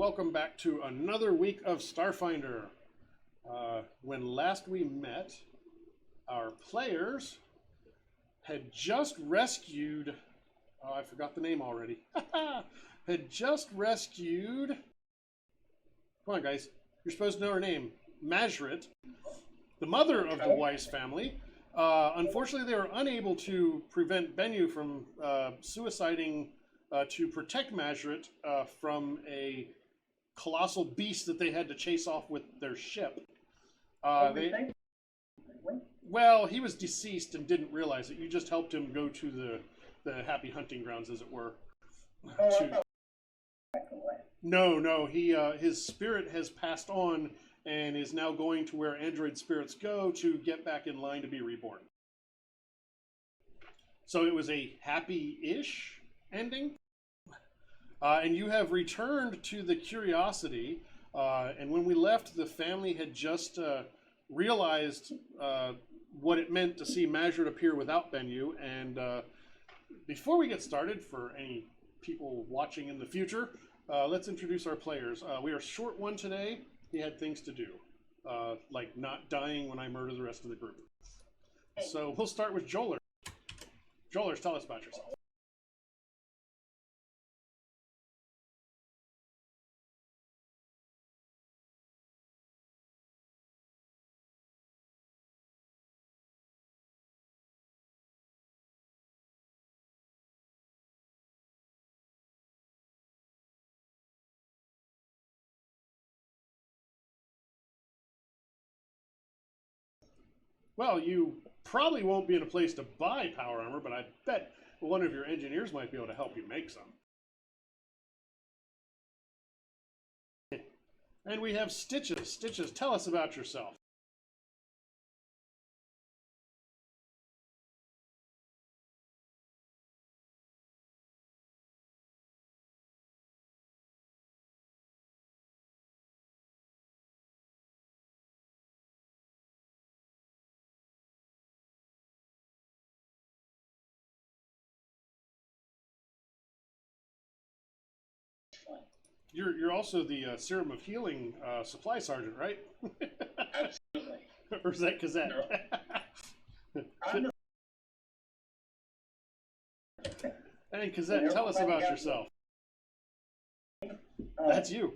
welcome back to another week of Starfinder. When last we met, our players had just rescued, oh, I forgot the name already, had just rescued, come on guys, you're supposed to know her name, Majrit, the mother of the Weiss family. Unfortunately, they were unable to prevent Bennu from suiciding to protect Majrit from a colossal beast that they had to chase off with their ship. Well, he was deceased and didn't realize it. You just helped him go to the happy hunting grounds, as it were. No, his spirit has passed on and is now going to where android spirits go to get back in line to be reborn. So it was a happy-ish ending. And you have returned to the Curiosity. And when we left, the family had just realized what it meant to see Majrit appear without Bennu. And before we get started, for any people watching in the future, let's introduce our players. We are short one today. He had things to do, like not dying when I murder the rest of the group. So we'll start with Joler. Joler, tell us about yourself. Well, you probably won't be in a place to buy power armor, but I bet one of your engineers might be able to help you make some. And we have Stitches. Stitches, tell us about yourself. You're also the Serum of Healing supply sergeant, right? Absolutely. Or is that Kazette? No. And Kazette, tell us about yourself. That's you.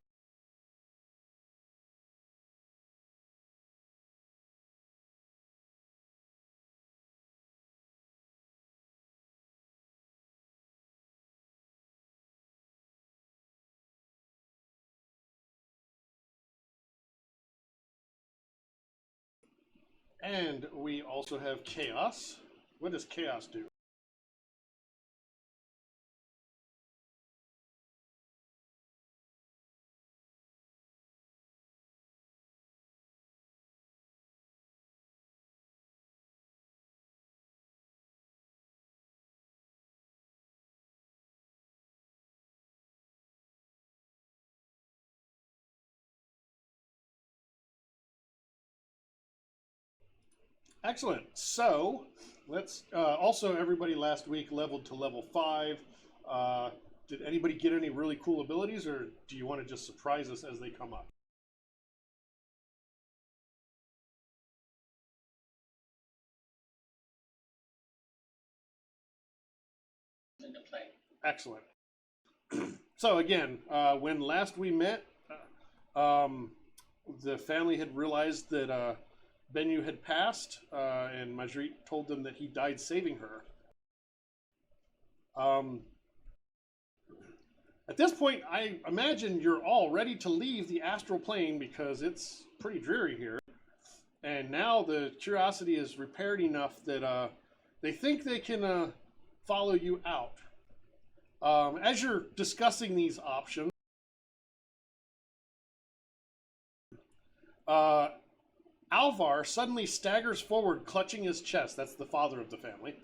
And we also have Chaos. What does Chaos do? Excellent. So let's also, everybody last week leveled to level 5. Did anybody get any really cool abilities, or do you want to just surprise us as they come up? Excellent. So again, when last we met, the family had realized that Bennu had passed, and Majrit told them that he died saving her. At this point, I imagine you're all ready to leave the astral plane because it's pretty dreary here. And now the Curiosity is repaired enough that they think they can follow you out. As you're discussing these options, Alvar suddenly staggers forward, clutching his chest. That's the father of the family.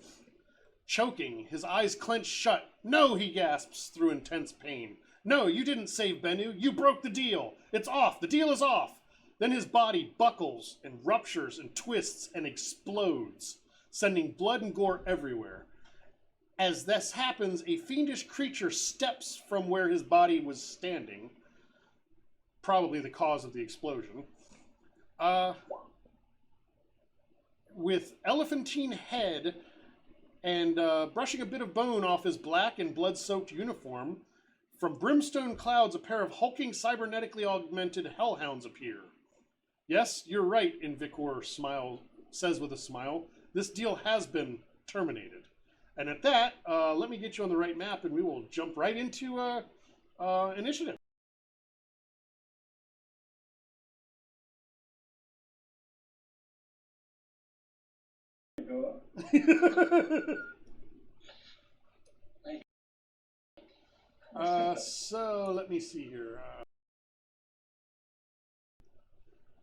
Choking, his eyes clenched shut. "No," he gasps through intense pain. "No, you didn't save Bennu. You broke the deal. It's off. The deal is off." Then his body buckles and ruptures and twists and explodes, sending blood and gore everywhere. As this happens, a fiendish creature steps from where his body was standing, probably the cause of the explosion. With elephantine head and brushing a bit of bone off his black and blood-soaked uniform, from brimstone clouds a pair of hulking cybernetically augmented hellhounds appear. Yes, you're right, Invicor says with a smile. This deal has been terminated. And at that, let me get you on the right map and we will jump right into initiative. Go up. So let me see here.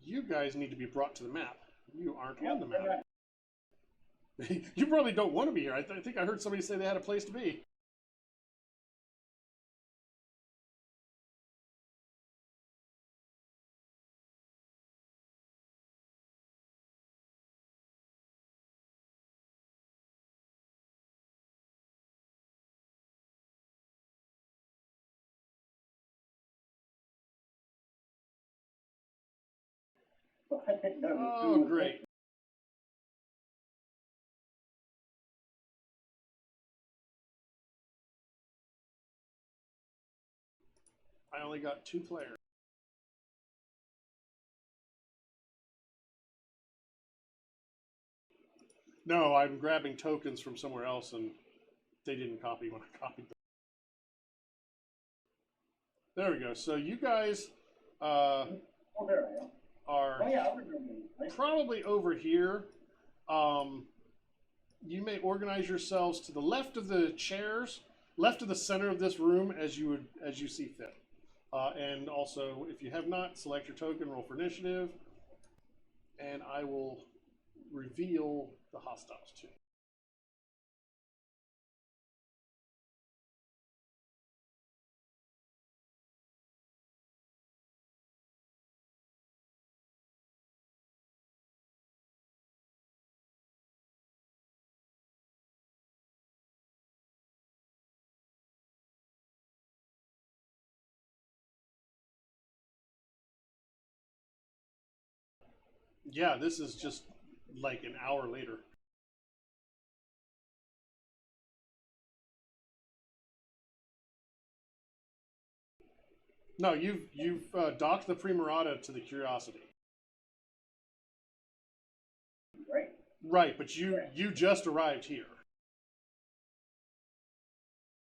You guys need to be brought to the map. You aren't on the map. You probably don't want to be here. I think I heard somebody say they had a place to be. Oh, great. I only got 2 players. No, I'm grabbing tokens from somewhere else and they didn't copy when I copied them. There we go. So you guys There I am. are Oh, yeah, I remember. probably over here. You may organize yourselves to the left of the chairs, left of the center of this room as you see fit. And also, if you have not, select your token, roll for initiative, and I will reveal the hostiles to you. Yeah, this is just like an hour later. No, you've docked the Primarata to the Curiosity. Right? Right, but you just arrived here.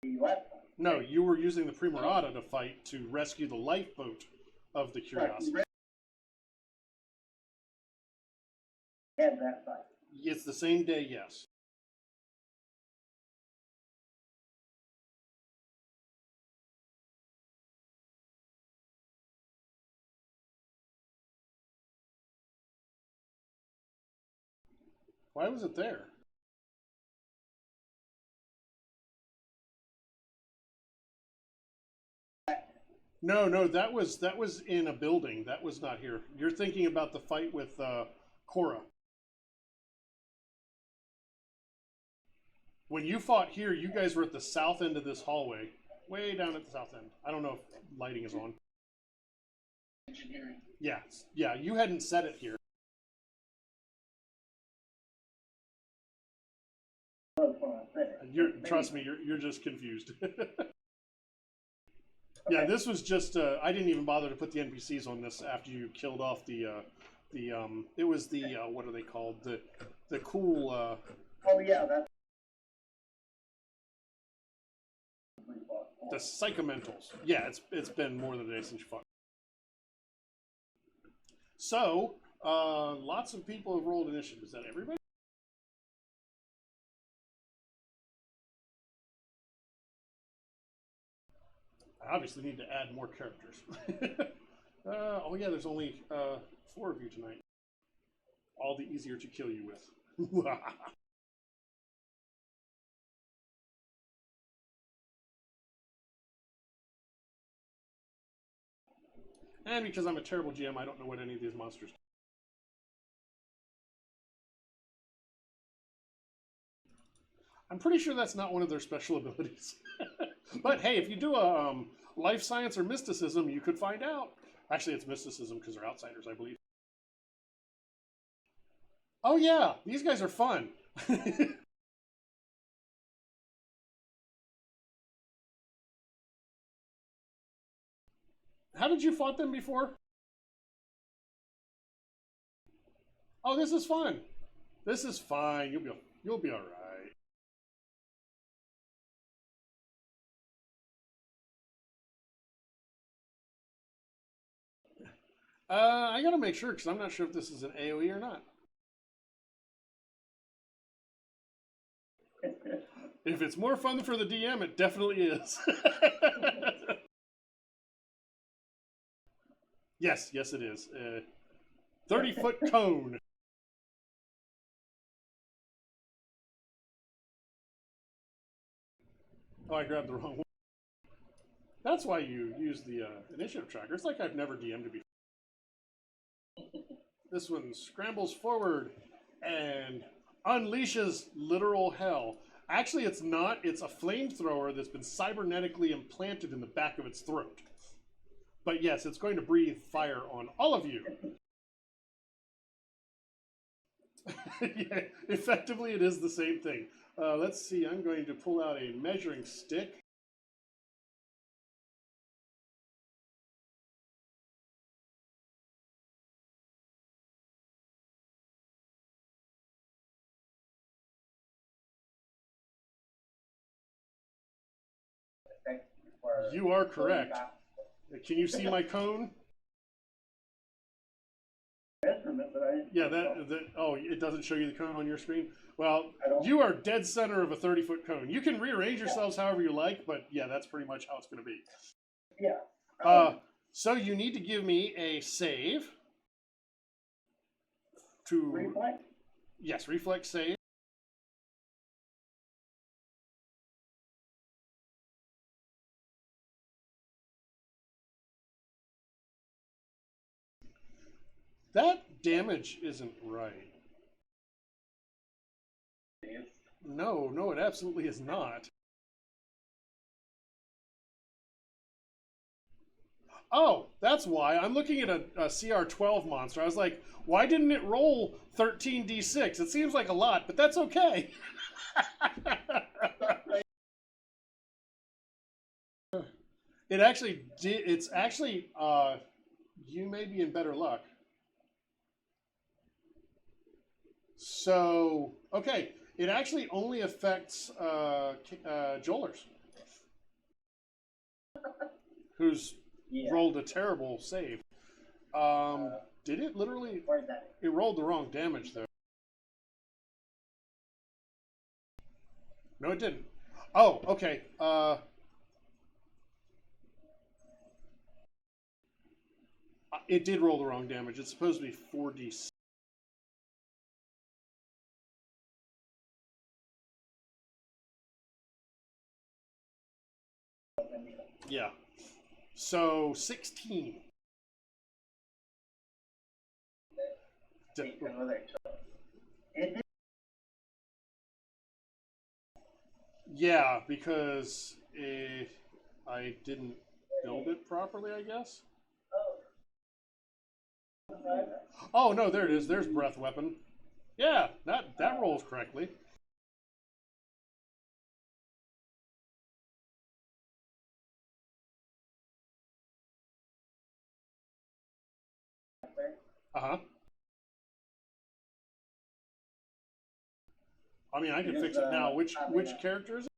The last time. No, you were using the Primarata to fight to rescue the lifeboat of the Curiosity. Right. And that side. It's the same day, yes. Why was it there? No, that was in a building. That was not here. You're thinking about the fight with Cora. When you fought here, you guys were at the south end of this hallway, way down at the south end. I don't know if lighting is on. Engineering. Yeah, you hadn't set it here. Trust me, you're just confused. Yeah, this was just I didn't even bother to put the NPCs on this after you killed off the it was the what are they called, the cool Oh yeah, that's the psychomentals. Yeah, it's been more than a day since you fought. So lots of people have rolled initiative. Is that everybody? I obviously need to add more characters. Oh yeah, there's only 4 of you tonight. All the easier to kill you with. And because I'm a terrible GM, I don't know what any of these monsters do. I'm pretty sure that's not one of their special abilities. But hey, if you do a life science or mysticism, you could find out. Actually, it's mysticism because they're outsiders, I believe. Oh yeah, these guys are fun. How did you fought them before? Oh, this is fun. This is fine. You'll be all right. I gotta make sure because I'm not sure if this is an AOE or not. If it's more fun for the DM, it definitely is. Yes, it is. 30-foot cone. Oh, I grabbed the wrong one. That's why you use the initiative tracker. It's like I've never DM'd before. This one scrambles forward and unleashes literal hell. Actually, it's not. It's a flamethrower that's been cybernetically implanted in the back of its throat. But yes, it's going to breathe fire on all of you. Yeah, effectively, it is the same thing. Let's see. I'm going to pull out a measuring stick. You are correct. Can you see my cone? Yeah, oh, it doesn't show you the cone on your screen? Well, you are dead center of a 30-foot cone. You can rearrange yourselves however you like, but yeah, that's pretty much how it's going to be. Yeah. So you need to give me a save. To Reflect? Yes, reflex save. That damage isn't right. No, it absolutely is not. Oh, that's why. I'm looking at a CR12 monster. I was like, why didn't it roll 13d6? It seems like a lot, but that's okay. It actually did. It's actually, you may be in better luck. So, okay. It actually only affects Jolers, who's rolled a terrible save. Did it literally? Where's that? It rolled the wrong damage, though. No, it didn't. Oh, okay. It did roll the wrong damage. It's supposed to be 4d6. Yeah. So 16. Yeah, because I didn't build it properly, I guess. Oh no, there it is. There's breath weapon. Yeah, that rolls correctly. Uh-huh. I mean, I can fix it now. Which character is it?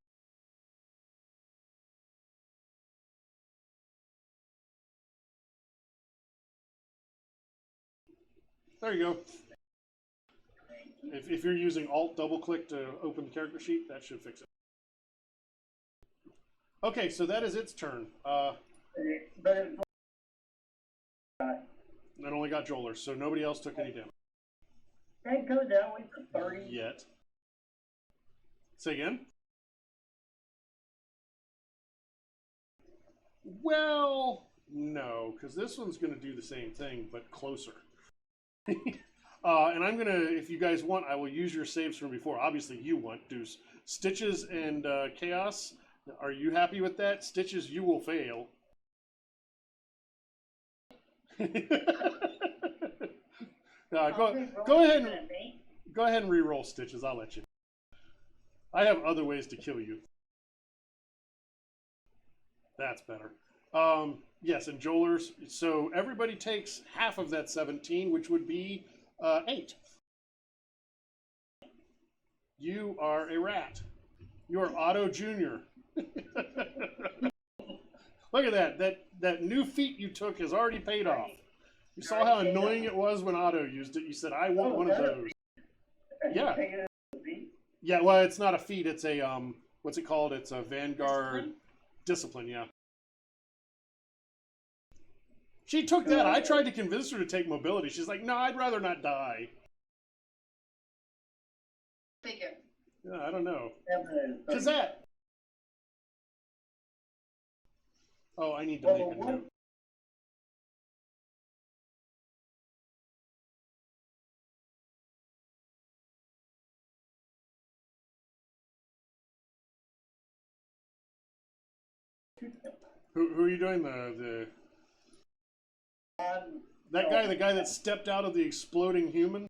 There you go. If you're using Alt double click to open the character sheet, that should fix it. Okay, so that is its turn. It only got Joler, so nobody else took any damage. Can't go down for 30. Yet. Say again? Well, no, because this one's going to do the same thing, but closer. And I'm going to, if you guys want, I will use your saves from before. Obviously, you want to. Stitches and Chaos, are you happy with that? Stitches, you will fail. Go ahead and re-roll Stitches. I'll let you. I have other ways to kill you. That's better. Yes, and Joelers. So everybody takes half of that 17, which would be 8. You are a rat. You are Otto Jr. Look at that. That new feat you took has already paid off. You saw how annoying it was when Otto used it. You said, I want one of those. Yeah. Yeah, well, it's not a feat. It's a, what's it called? It's a Vanguard discipline, yeah. She took that. I tried to convince her to take mobility. She's like, no, I'd rather not die. Figure. Yeah, I don't know. Kazette. Oh, I need to make a note. Who are you doing? The the guy that stepped out of the exploding human?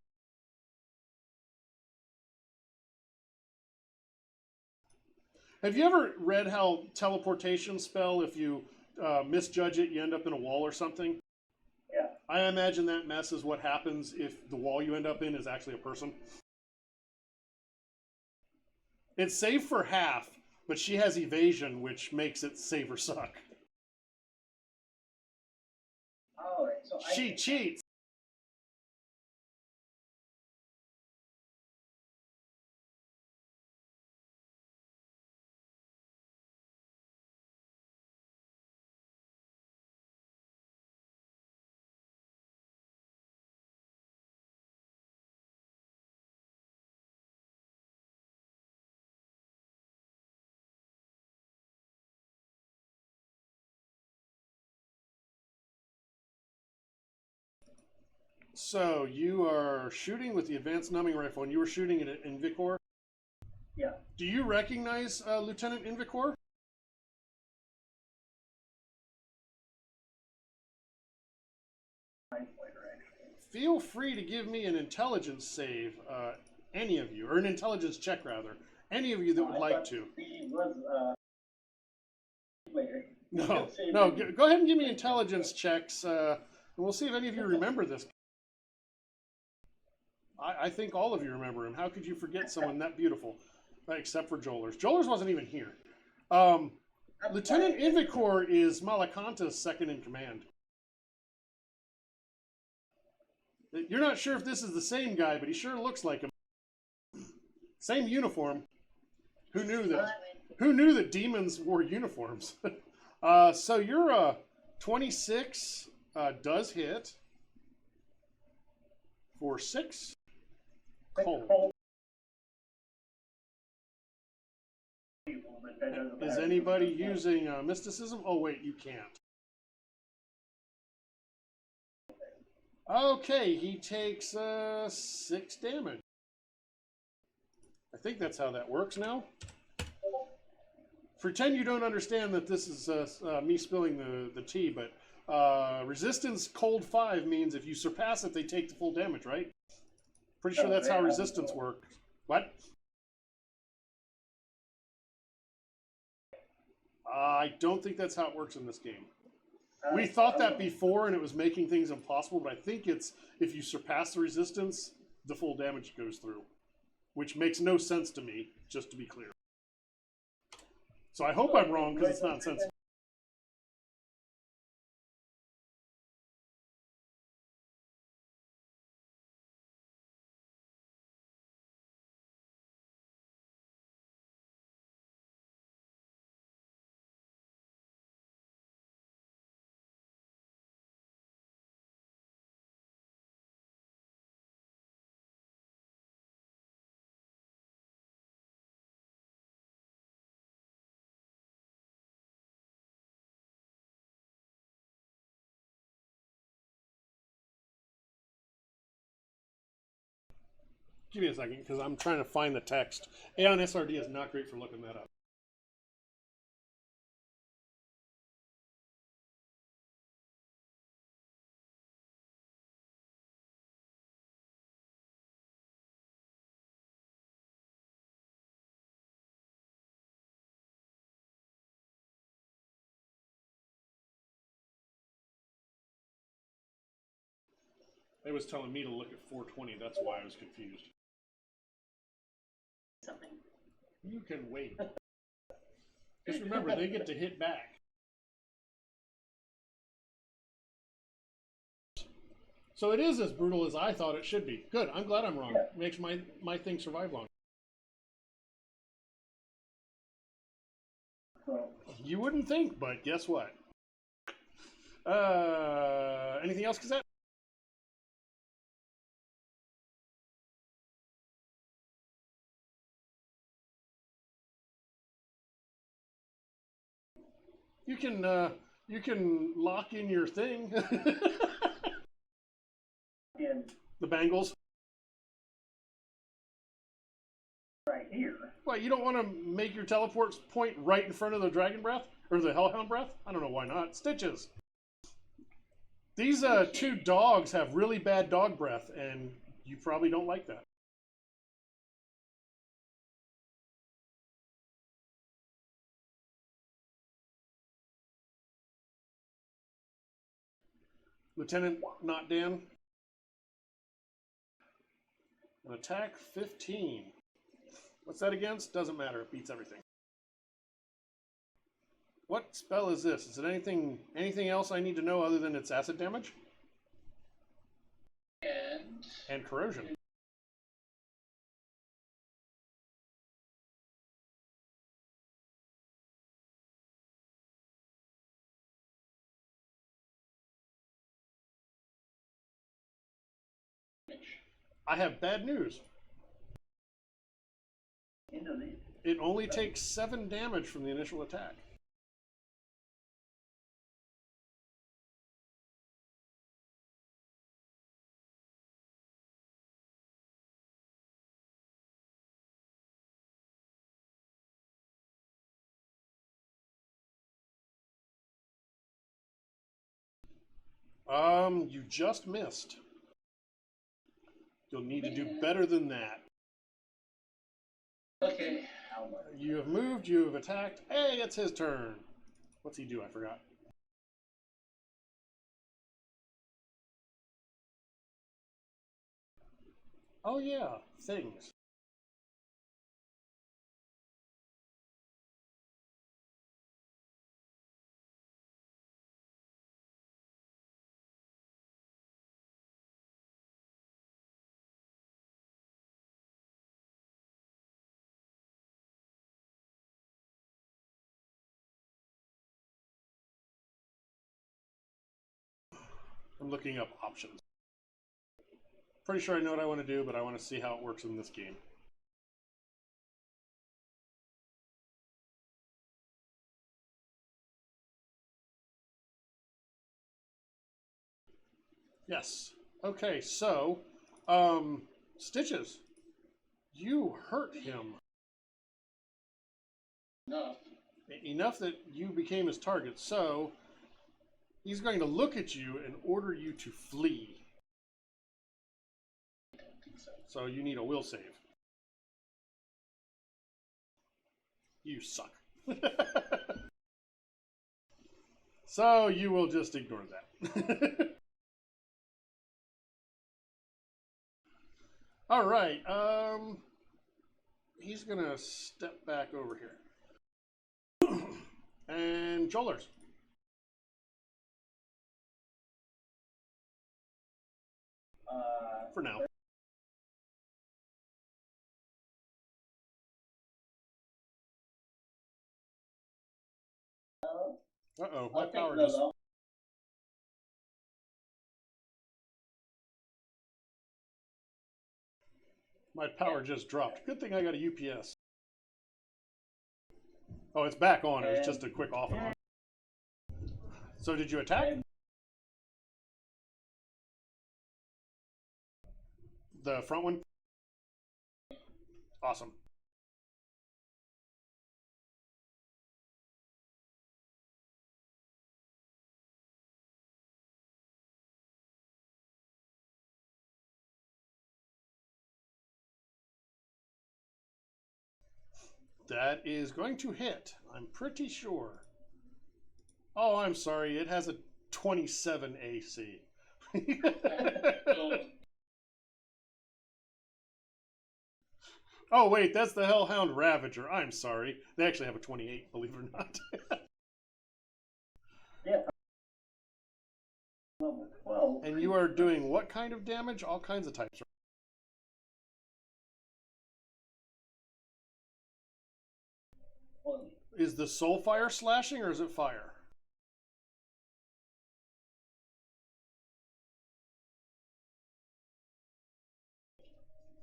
Have you ever read how teleportation spell, if you misjudge it, you end up in a wall or something? Yeah. I imagine that mess is what happens if the wall you end up in is actually a person. It's safe for half, but she has evasion, which makes it save or suck. All right, so She cheats. So you are shooting with the advanced numbing rifle, and you were shooting it at Invicor? Yeah. Do you recognize Lieutenant Invicor? Feel free to give me an intelligence save, any of you, or an intelligence check rather, any of you that would like to. He was, No, go ahead and give me intelligence checks, and we'll see if any of you remember this. I think all of you remember him. How could you forget someone that beautiful? Except for Joelers. Joelers wasn't even here. Lieutenant Invicor is Malakanta's second in command. You're not sure if this is the same guy, but he sure looks like him. Same uniform. Who knew that? Who knew that demons wore uniforms? So you're 26 does hit for 6 cold. Is anybody using mysticism? Oh wait, you can't. Okay, he takes 6 damage. I think that's how that works now. Pretend you don't understand that this is me spilling the tea, but resistance cold 5 means if you surpass it, they take the full damage, right? Pretty sure that's how resistance works. What? I don't think that's how it works in this game. We thought that before, and it was making things impossible, but I think it's if you surpass the resistance, the full damage goes through, which makes no sense to me, just to be clear. So I hope I'm wrong, because it's nonsensical. Give me a second, because I'm trying to find the text. Aeon SRD is not great for looking that up. It was telling me to look at 420. That's why I was confused. Something. You can wait. Just remember, they get to hit back. So it is as brutal as I thought it should be. Good. I'm glad I'm wrong. Yeah. Makes my thing survive long. So, You wouldn't think, but guess what? Anything else, Cassette? You can lock in your thing. in The Bengals. right here. What, you don't want to make your teleports point right in front of the Dragon Breath? Or the Hellhound Breath? I don't know why not. Stitches. These two dogs have really bad dog breath, and you probably don't like that. Lieutenant Not Dan. An attack 15. What's that against? Doesn't matter. It beats everything. What spell is this? Is it anything else I need to know other than it's acid damage? And corrosion. I have bad news. Into the It only takes 7 damage from the initial attack. You just missed. You'll need to do better than that. Okay. how much? You have moved, you have attacked. Hey, it's his turn. What's he do? I forgot. Oh yeah, things. I'm looking up options. Pretty sure I know what I want to do, but I want to see how it works in this game. Yes. Okay, so, Stitches, you hurt him Enough. enough that you became his target, so he's going to look at you and order you to flee. I don't think so. So you need a will save. You suck. So you will just ignore that. All right. He's gonna step back over here. And Jolers. For now. Uh-oh, my I'll take power those just... off. My power just dropped. Good thing I got a UPS. Oh, it's back on. It was just a quick off and on. So did you attack? The front one? Awesome. That is going to hit. I'm pretty sure. Oh, I'm sorry. It has a 27 AC. Oh, wait, that's the Hellhound Ravager. I'm sorry. They actually have a 28, believe it or not. Yeah. Level 12. And you are doing what kind of damage? All kinds of types. Is the soul fire slashing or is it fire?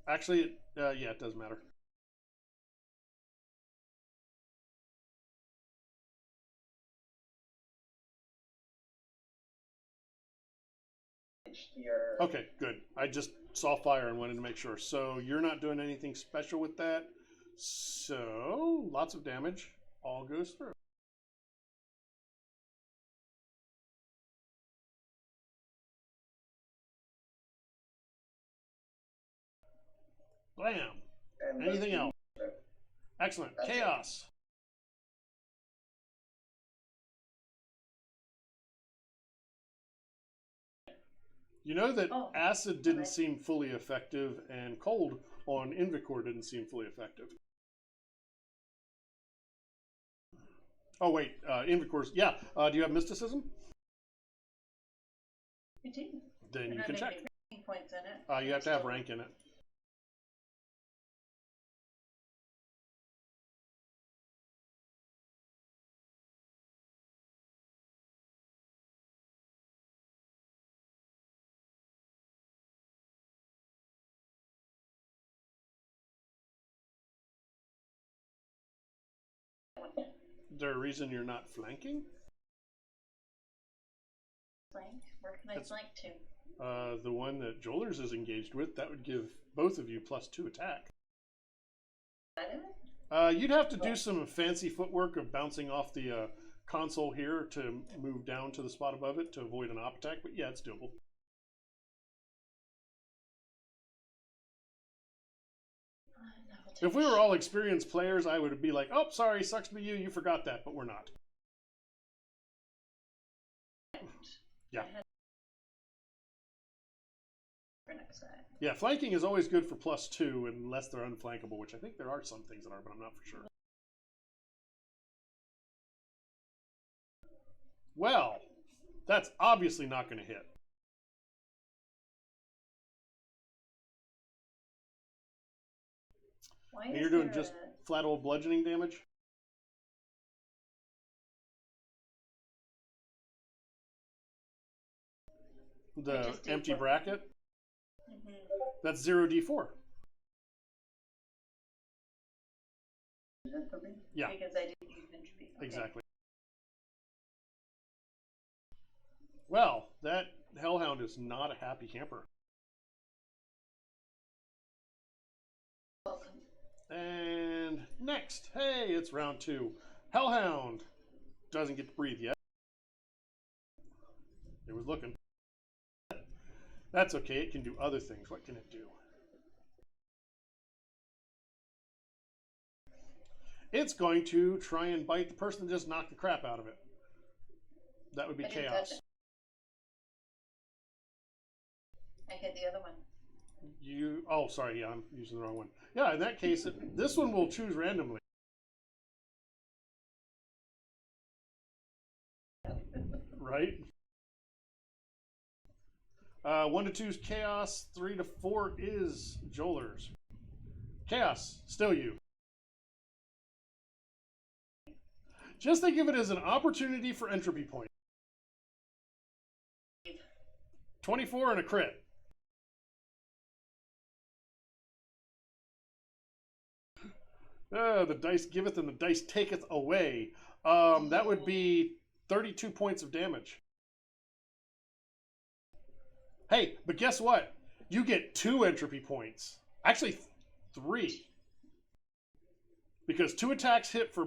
Actually, yeah, it does matter. Okay, good. I just saw fire and wanted to make sure. So you're not doing anything special with that. So lots of damage. All goes through. Blam. Anything else? Excellent. Chaos. You know that acid didn't seem fully effective and cold on Invicor didn't seem fully effective. Oh, wait. Invicor's. Yeah. Do you have mysticism? You do. Then You're you not can check. making ranking points in it. You have to have rank in it. Is there a reason you're not flanking? Flank? Where can I flank to? The one that Jolers is engaged with, that would give both of you +2 attack. Is that it? You'd have to do some fancy footwork of bouncing off the console here to move down to the spot above it to avoid an op attack, but yeah, it's doable. If we were all experienced players, I would be like, oh, sorry, sucks to be you forgot that, but we're not. Yeah. Yeah, flanking is always good for +2 unless they're unflankable, which I think there are some things that are, but I'm not for sure. Well, that's obviously not going to hit. And you're doing just flat old bludgeoning damage? The empty bracket? Mm-hmm. That's 0d4. Yeah. Because I didn't use entropy. Okay. Exactly. Well, that Hellhound is not a happy camper. Welcome. And next, hey, it's round 2. Hellhound doesn't get to breathe yet. It was looking. That's okay, it can do other things. What can it do? It's going to try and bite the person that just knocked the crap out of it. That would be chaos. I hit the other one. Oh, sorry, yeah, I'm using the wrong one. Yeah, in that case, this one will choose randomly. Right? 1 to 2 is chaos. 3 to 4 is Jolers. Chaos, still you. Just think of it as an opportunity for entropy point. 24 and a crit. The dice giveth and the dice taketh away. That would be 32 points of damage. Hey, but guess what? You get 2 entropy points. Actually, 3. Because 2 attacks hit for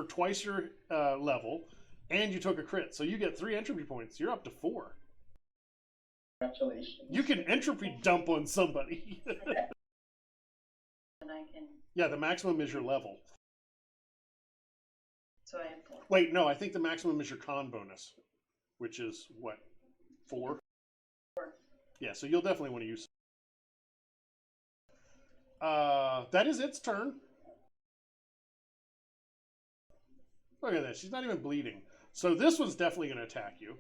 twice your level, and you took a crit. So you get 3 entropy points. You're up to 4. Congratulations. You can entropy dump on somebody. And I can. Yeah, the maximum is your level. So I have 4. Wait, no, I think the maximum is your con bonus, which is what, 4? Yeah, so you'll definitely want to use. That is its turn. Look at that. She's not even bleeding. So this one's definitely going to attack you.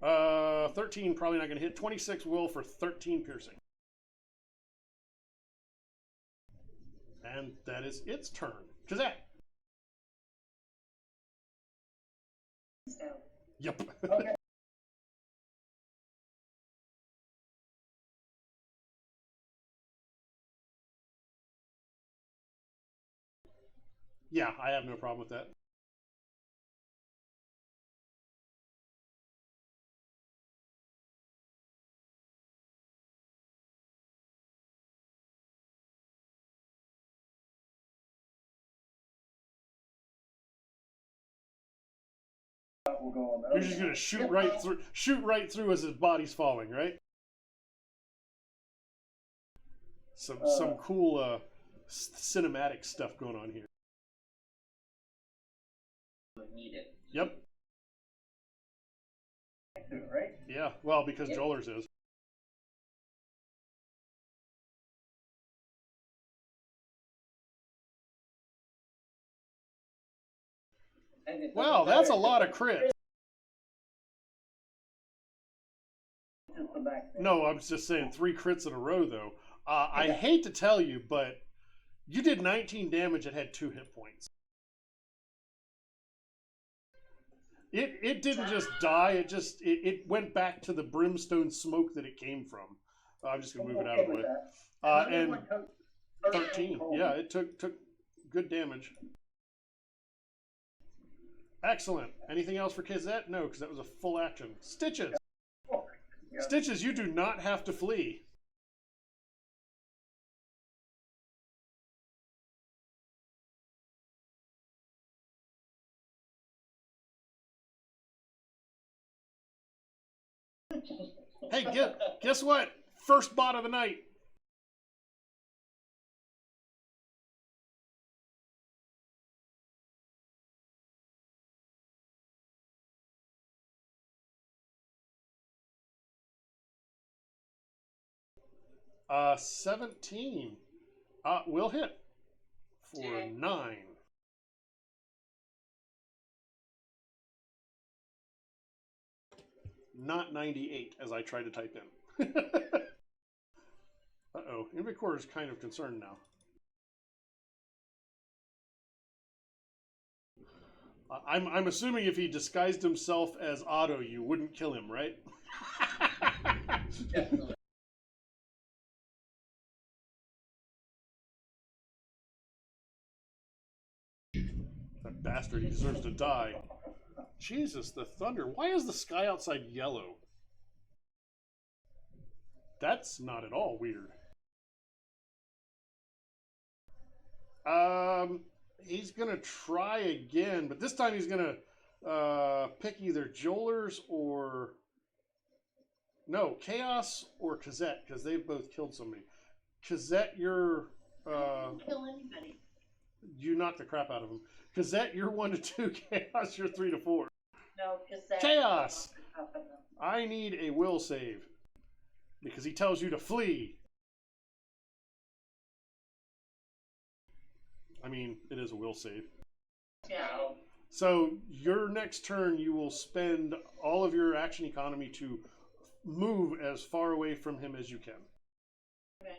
Uh, 13 probably not going to hit. 26 will for 13 piercing. And that is its turn. Kazat. So, Yep. Okay. Yeah, I have no problem with that. We'll go on the You're other just one. gonna shoot right through as his body's falling, right? Some cool cinematic stuff going on here. Would need it. Yep. Right? Yeah. Well, because Yep. Jolers is. And it Wow, doesn't that's a matter. lot of crits. Just the back there. No, I'm just saying 3 crits in a row though. I hate to tell you, but you did 19 damage. It had 2 hit points. It didn't just die. It went back to the brimstone smoke that it came from. I'm just gonna move it out of the way. And 13. Yeah, it took good damage. Excellent. Anything else for Kizette? No, because that was a full action. Stitches. Yeah. Stitches, you do not have to flee. Hey, guess what? First bot of the night. Uh, 17. Will hit for 9. Not 98, as I try to type in. Uh-oh. Invicor is kind of concerned now. I'm assuming if he disguised himself as Otto, you wouldn't kill him, right? Definitely. That bastard, he deserves to die. Jesus, the thunder. Why is the sky outside yellow? That's not at all weird. He's gonna try again, but this time he's gonna pick either Jolers or no, Chaos or Kazette, because they've both killed somebody. Kazette, you're kill anybody. you knocked the crap out of him. Kazette, you're 1 to 2. Chaos, you're 3 to 4. No, because that. Chaos! I need a will save because he tells you to flee. I mean, it is a will save. Yeah. So your next turn, you will spend all of your action economy to move as far away from him as you can. Okay.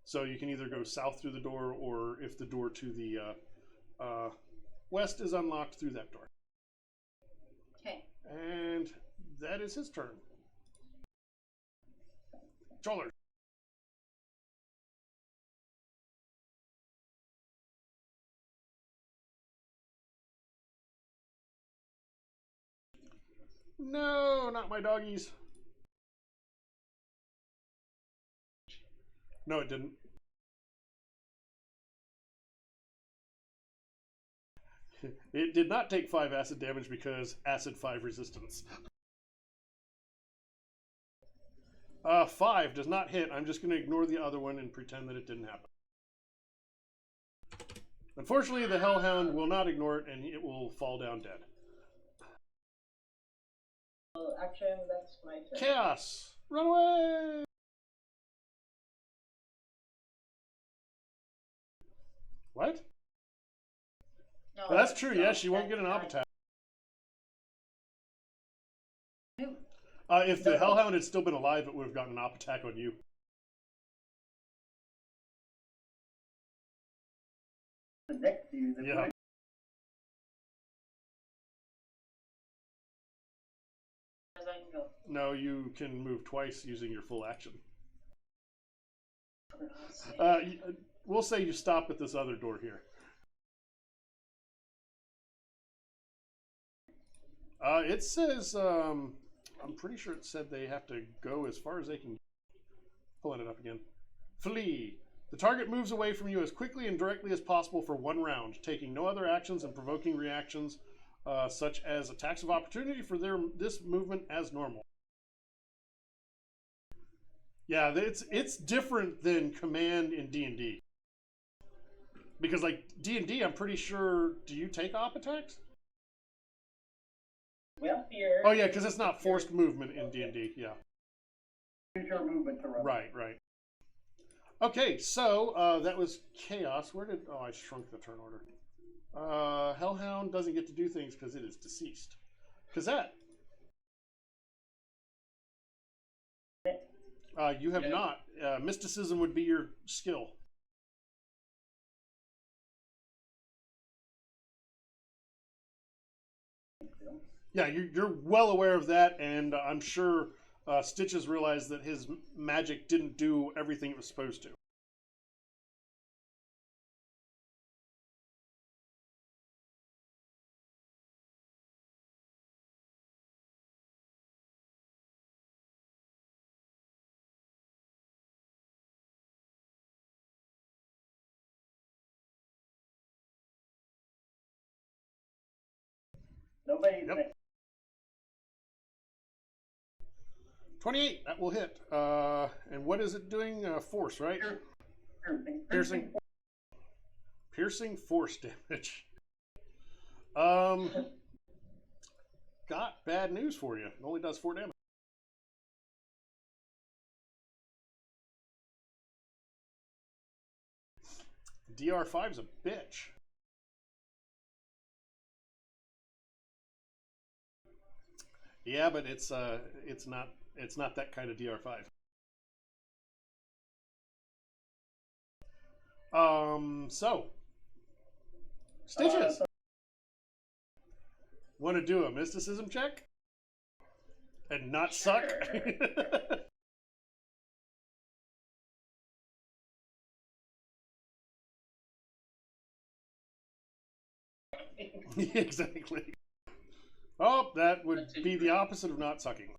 So you can either go south through the door, or if the door to the west is unlocked, through that door. Okay. And that is his turn. Joller. No, not my doggies. No, it didn't. It did not take 5 acid damage because acid 5 resistance. 5 does not hit. I'm just going to ignore the other one and pretend that it didn't happen. Unfortunately, the Hellhound will not ignore it, and it will fall down dead. Well, action, that's my turn. Chaos! Run away! What? No, Well, that's true, yes, she won't get an op attack. If the Hellhound had still been alive, it would have gotten an op attack on you. The next to you, the Yeah. As I can go. No, you can move twice using your full action. We'll say you stop at this other door here. It says, I'm pretty sure it said they have to go as far as they can. Pulling it up again. Flee. The target moves away from you as quickly and directly as possible for 1 round, taking no other actions and provoking reactions, such as attacks of opportunity for this movement as normal. Yeah, it's different than command in D&D. Because like D&D, I'm pretty sure, do you take op attacks? Well, here. Oh yeah, because it's not forced movement in D&D, yeah. use your movement to run. Right, right. Okay, so that was Chaos. Where did... Oh, I shrunk the turn order. Hellhound doesn't get to do things because it is deceased. Kazette. You have not. Mysticism would be your skill. Yeah, you're well aware of that, and I'm sure Stitches realized that his magic didn't do everything it was supposed to. Nobody. Yep. 28, that will hit. And what is it doing? Force, right? Piercing. Piercing force damage. Got bad news for you. It only does 4 damage. DR5's a bitch. Yeah, but it's not that kind of DR5. So Stitches. Want to do a mysticism check? And not suck? Exactly. Oh, that would be the opposite of not sucking.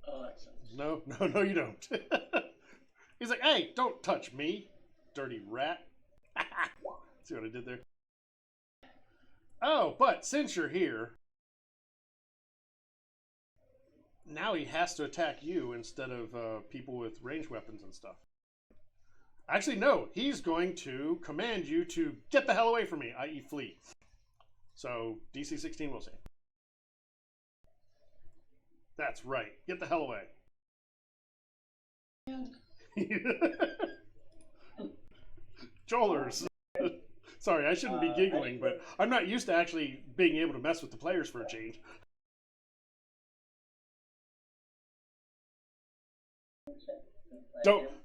Oh, that sucks. No, you don't. He's like, hey, don't touch me, dirty rat. See what I did there? Oh, but since you're here, now he has to attack you instead of people with ranged weapons and stuff. Actually, no, he's going to command you to get the hell away from me, i.e. flee. So, DC 16 will say. That's right. Get the hell away. Joelers. Sorry, I shouldn't be giggling, but I'm not used to actually being able to mess with the players for a change.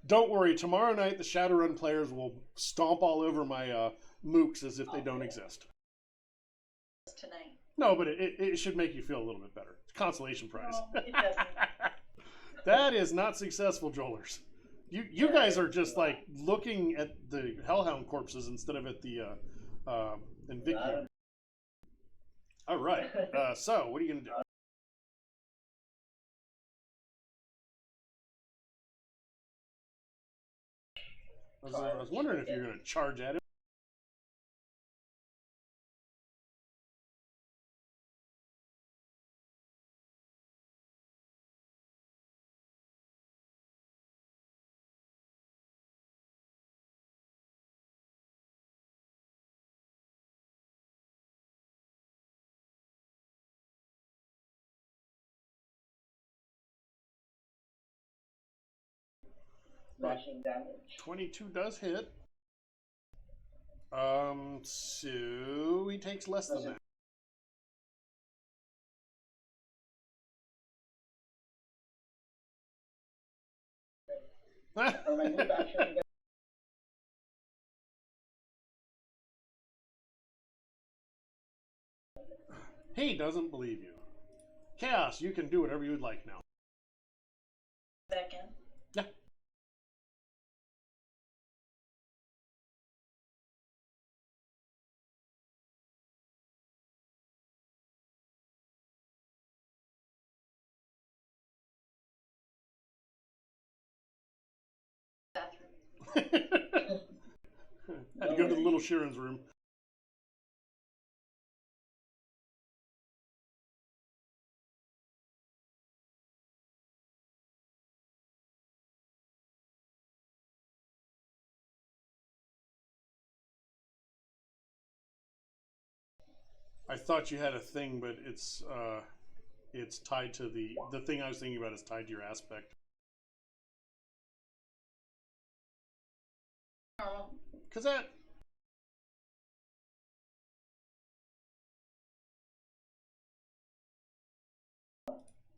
Don't worry. Tomorrow night, the Shadowrun players will stomp all over my mooks as if they don't exist. Tonight. No, but it should make you feel a little bit better. It's a consolation prize. No, it doesn't. That is not successful, Joelers. You guys are just like looking at the Hellhound corpses instead of at the Invictus. All right. So, what are you gonna do? I was wondering if you're gonna charge at him. slashing damage. 22 does hit. So he takes less than that. For my move action, I get He doesn't believe you. Chaos, you can do whatever you would like now. Back in. Yeah. Bathroom. Had to go to the little Sharon's room. I thought you had a thing, but it's tied to the thing I was thinking about is tied to your aspect. Normal. Cause that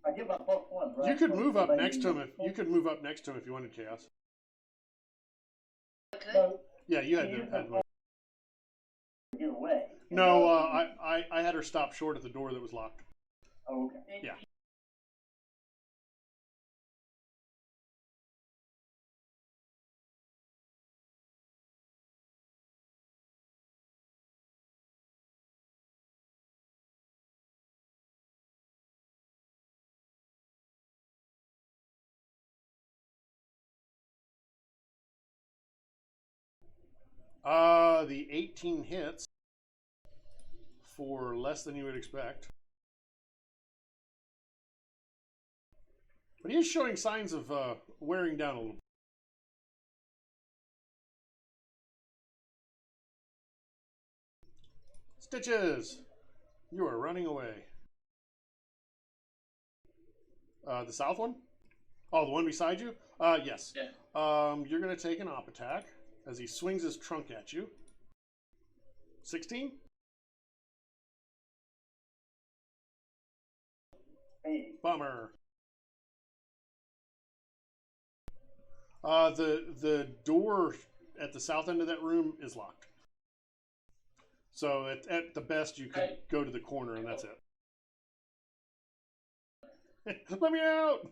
I give up +1, right? you could move up next to him if you could move up next to him if you wanted, Chaos. Okay. So, Yeah, you had you to. use the to get away. No, I had her stop short at the door that was locked. Oh, okay. Yeah. The 18 hits for less than you would expect. But he is showing signs of wearing down a little. Stitches! You are running away. The south one? Oh, the one beside you? Yes. Yeah. You're going to take an op attack as he swings his trunk at you. 16? Hey, Bummer. The door at the south end of that room is locked. So at the best you could go to the corner and that's it. Let me out!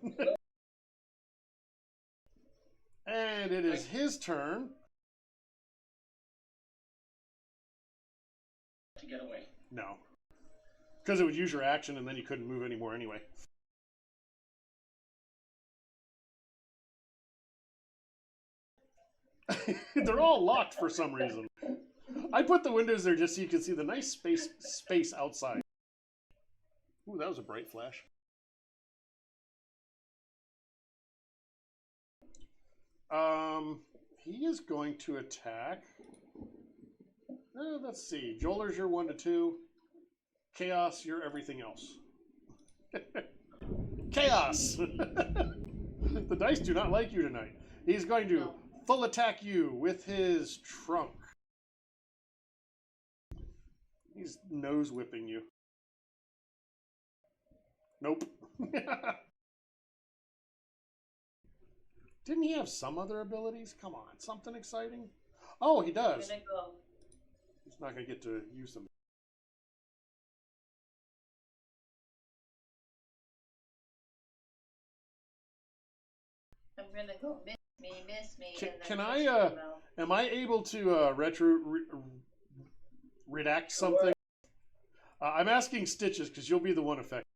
And it is his turn. to get away. No. Because it would use your action and then you couldn't move anymore anyway. They're all locked for some reason. I put the windows there just so you can see the nice space outside. Ooh, that was a bright flash. He is going to attack. Let's see. Joelers, you're 1 to 2. Chaos, you're everything else. Chaos! The dice do not like you tonight. He's going to full attack you with his trunk. He's nose whipping you. Nope. Didn't he have some other abilities? Come on, something exciting? Oh, he does. I'm gonna go. He's not going to get to use them. I'm gonna go. Miss me. Can, and then can push I, him out. am I able to redact something? I'm asking Stitches because you'll be the one affected.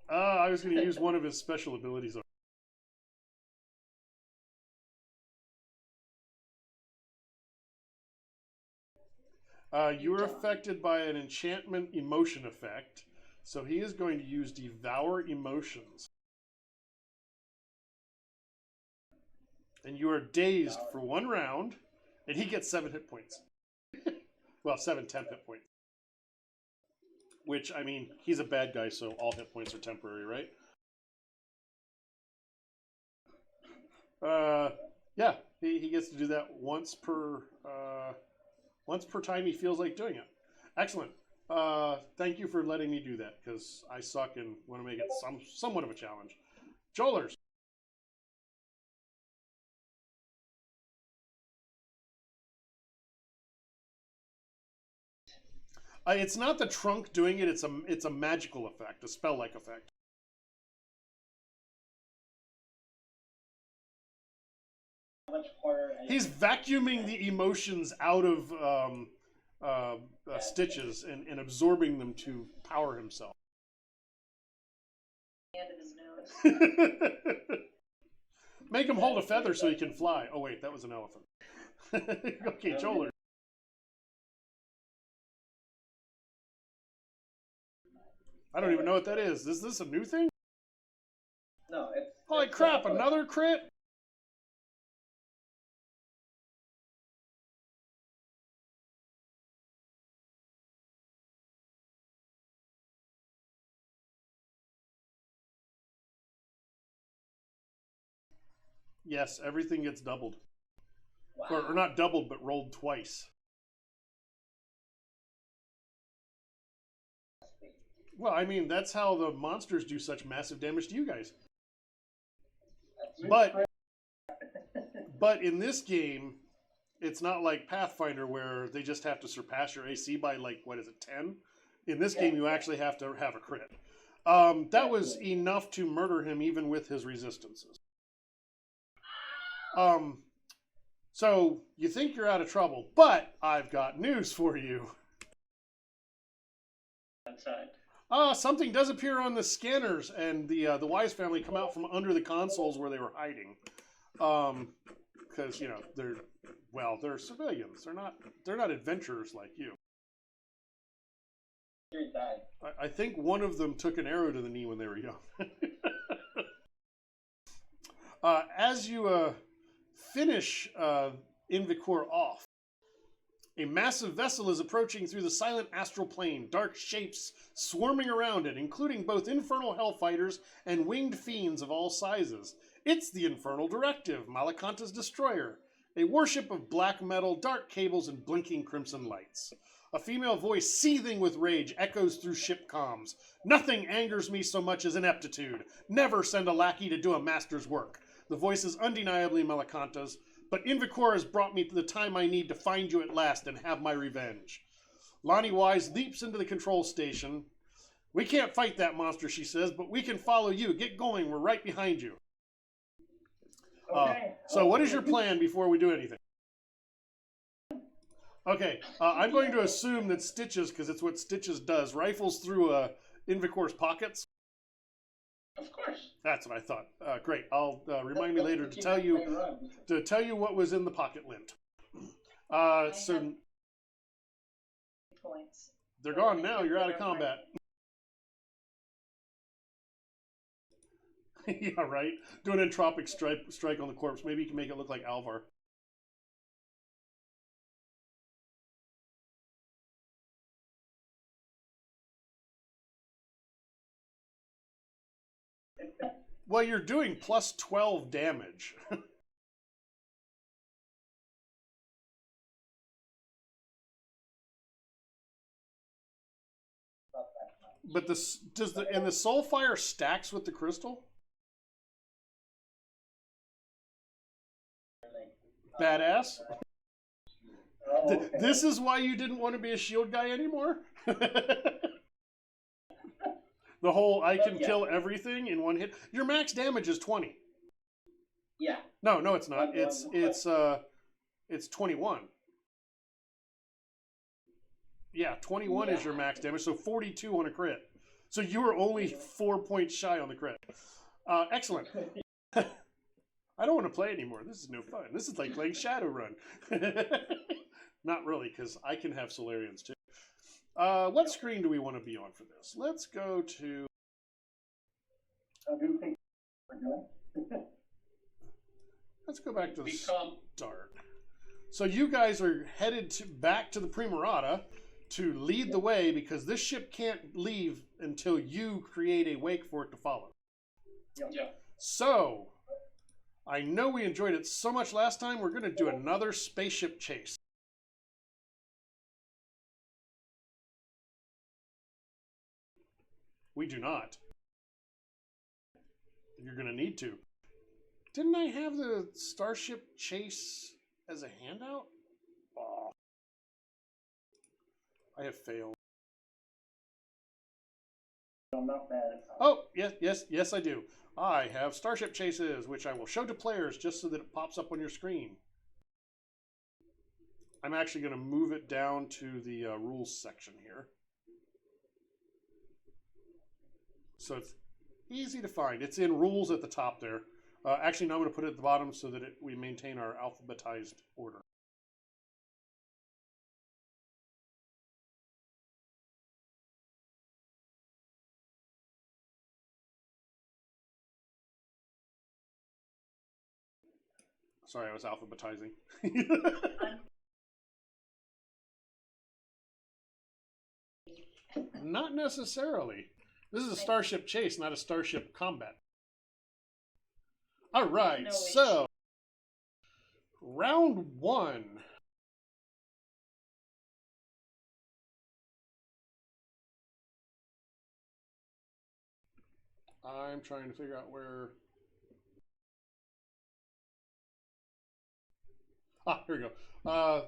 I was going to use one of his special abilities. You were affected by an enchantment emotion effect, so he is going to use Devour Emotions. And you are dazed for 1 round, and he gets 7 hit points. Well, 7 temp hit points. which, I mean, he's a bad guy, so all hit points are temporary, right? Yeah, he gets to do that once per time he feels like doing it. Excellent. Thank you for letting me do that, because I suck and want to make it somewhat of a challenge. Jolers. It's not the trunk doing it, it's a magical effect, a spell-like effect. Much harder. He's vacuuming the emotions out of Stitches and absorbing them to power himself. The end of his nose. Make him hold a feather so he can fly. Oh wait, that was an elephant. Okay, Joler. I don't even know what that is. Is this a new thing? No, it's. Holy crap, another crit? Yes, everything gets doubled. Wow. Or not doubled, but rolled twice. Well, I mean, that's how the monsters do such massive damage to you guys. But in this game, it's not like Pathfinder where they just have to surpass your AC by, like, what is it, 10? In this game, you actually have to have a crit. That was enough to murder him even with his resistances. So you think you're out of trouble, but I've got news for you. Outside. Something does appear on the scanners, and the Wise family come out from under the consoles where they were hiding. Because they're civilians. They're not adventurers like you. He died. I think one of them took an arrow to the knee when they were young. As you finish Invicor off, a massive vessel is approaching through the silent astral plane, dark shapes swarming around it, including both infernal hellfighters and winged fiends of all sizes. It's the Infernal Directive, Malakanta's destroyer, a warship of black metal, dark cables, and blinking crimson lights. A female voice seething with rage echoes through ship comms. Nothing angers me so much as ineptitude. Never send a lackey to do a master's work. The voice is undeniably Malakanta's, but Invicor has brought me to the time I need to find you at last and have my revenge. Lonnie Wise leaps into the control station. We can't fight that monster, she says, but we can follow you. Get going. We're right behind you. Okay. So what is your plan before we do anything? Okay, I'm going to assume that Stitches, because it's what Stitches does, rifles through Invicor's pockets. Of course. That's what I thought. Great. I'll remind me later to tell you what was in the pocket lint. So Points. they're gone now. You're out of combat. Yeah, right. Do an entropic strike on the corpse. Maybe you can make it look like Alvar. Well, you're doing plus 12 damage. But the Soulfire stacks with the crystal? Badass. Oh, okay. This is why you didn't want to be a shield guy anymore? The whole I can kill everything in one hit. Your max damage is 20. Yeah. No, it's not. It's 21. Yeah, 21 is your max damage, so 42 on a crit. So you were only 4 points shy on the crit. Excellent. I don't want to play anymore. This is no fun. This is like playing Shadowrun. Not really, because I can have Solarians too. What screen do we want to be on for this? Let's go to... I do think we're good. Let's go back to the start. So you guys are headed back to the Primarata. to lead the way because this ship can't leave until you create a wake for it to follow. Yeah. So, I know we enjoyed it so much last time, we're going to do another spaceship chase. We do not. You're going to need to. Didn't I have the Starship chase as a handout? Oh. I have failed. I'm not bad at that. Oh, yes, I do. I have Starship chases, which I will show to players just so that it pops up on your screen. I'm actually going to move it down to the rules section here. So it's easy to find. It's in rules at the top there. Actually, now I'm going to put it at the bottom so that we maintain our alphabetized order. Sorry, I was alphabetizing. Not necessarily. This is a Starship chase, not a Starship combat. All right, No so round one. I'm trying to figure out where. Ah, here we go.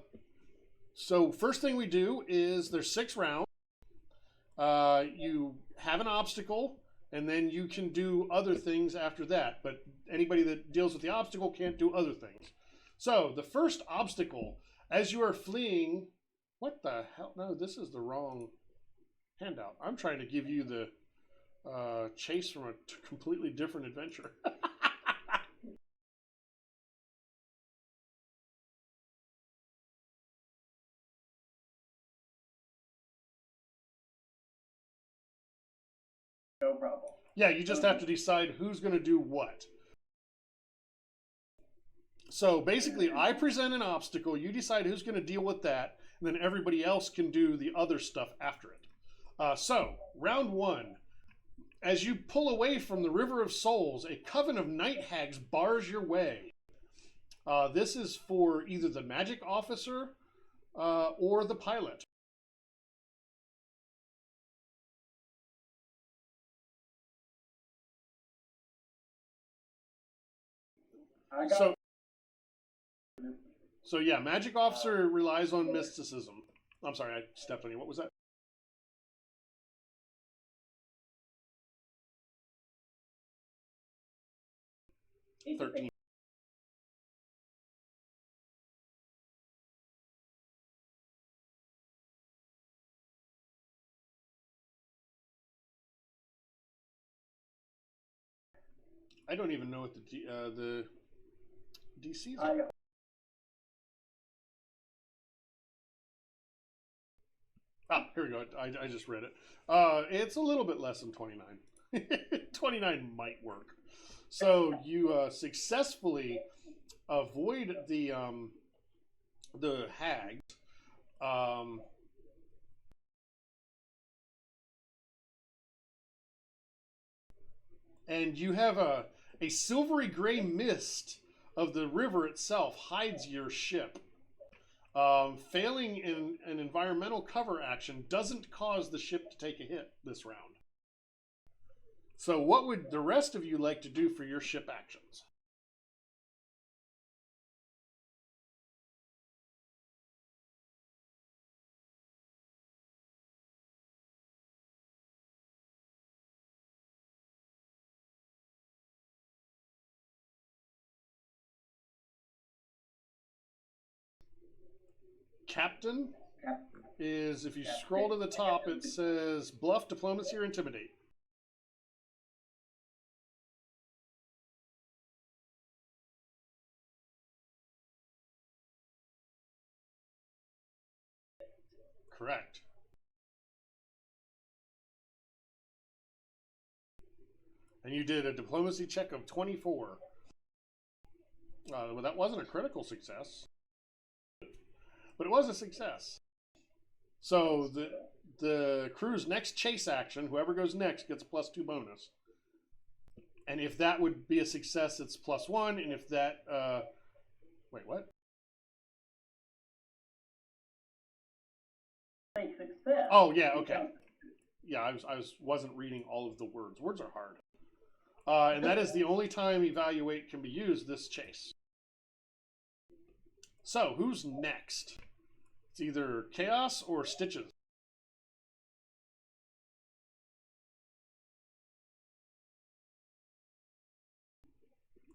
So first thing we do is there's 6 rounds. You have an obstacle, and then you can do other things after that. But anybody that deals with the obstacle can't do other things. So the first obstacle, as you are fleeing, what the hell? No, this is the wrong handout. I'm trying to give you the chase from a completely different adventure. No problem. Yeah, you just have to decide who's going to do what. So basically, I present an obstacle, you decide who's going to deal with that, and then everybody else can do the other stuff after it. So, round one. As you pull away from the River of Souls, a coven of night hags bars your way. This is for either the magic officer or the pilot. I got So yeah, magic officer relies on mysticism. I'm sorry, I stepped on you. What was that? it. 13. I don't even know what the DCs are. Ah, here we go. I just read it. It's a little bit less than 29. 29 might work. So you successfully avoid the hags. And you have a silvery gray mist of the river itself hides your ship. Failing in an environmental cover action doesn't cause the ship to take a hit this round. So what would the rest of you like to do for your ship actions? Captain is, if you scroll to the top, it says bluff, diplomacy, or intimidate. Correct. And you did a diplomacy check of 24. Well, that wasn't a critical success, but it was a success. So the crew's next chase action, whoever goes next gets a +2 bonus. And if that would be a success, it's +1. And if that, wait, what? Success. Oh yeah, okay. Yeah, I wasn't reading all of the words. Words are hard. And that is the only time evaluate can be used this chase. So who's next? It's either Chaos or Stitches.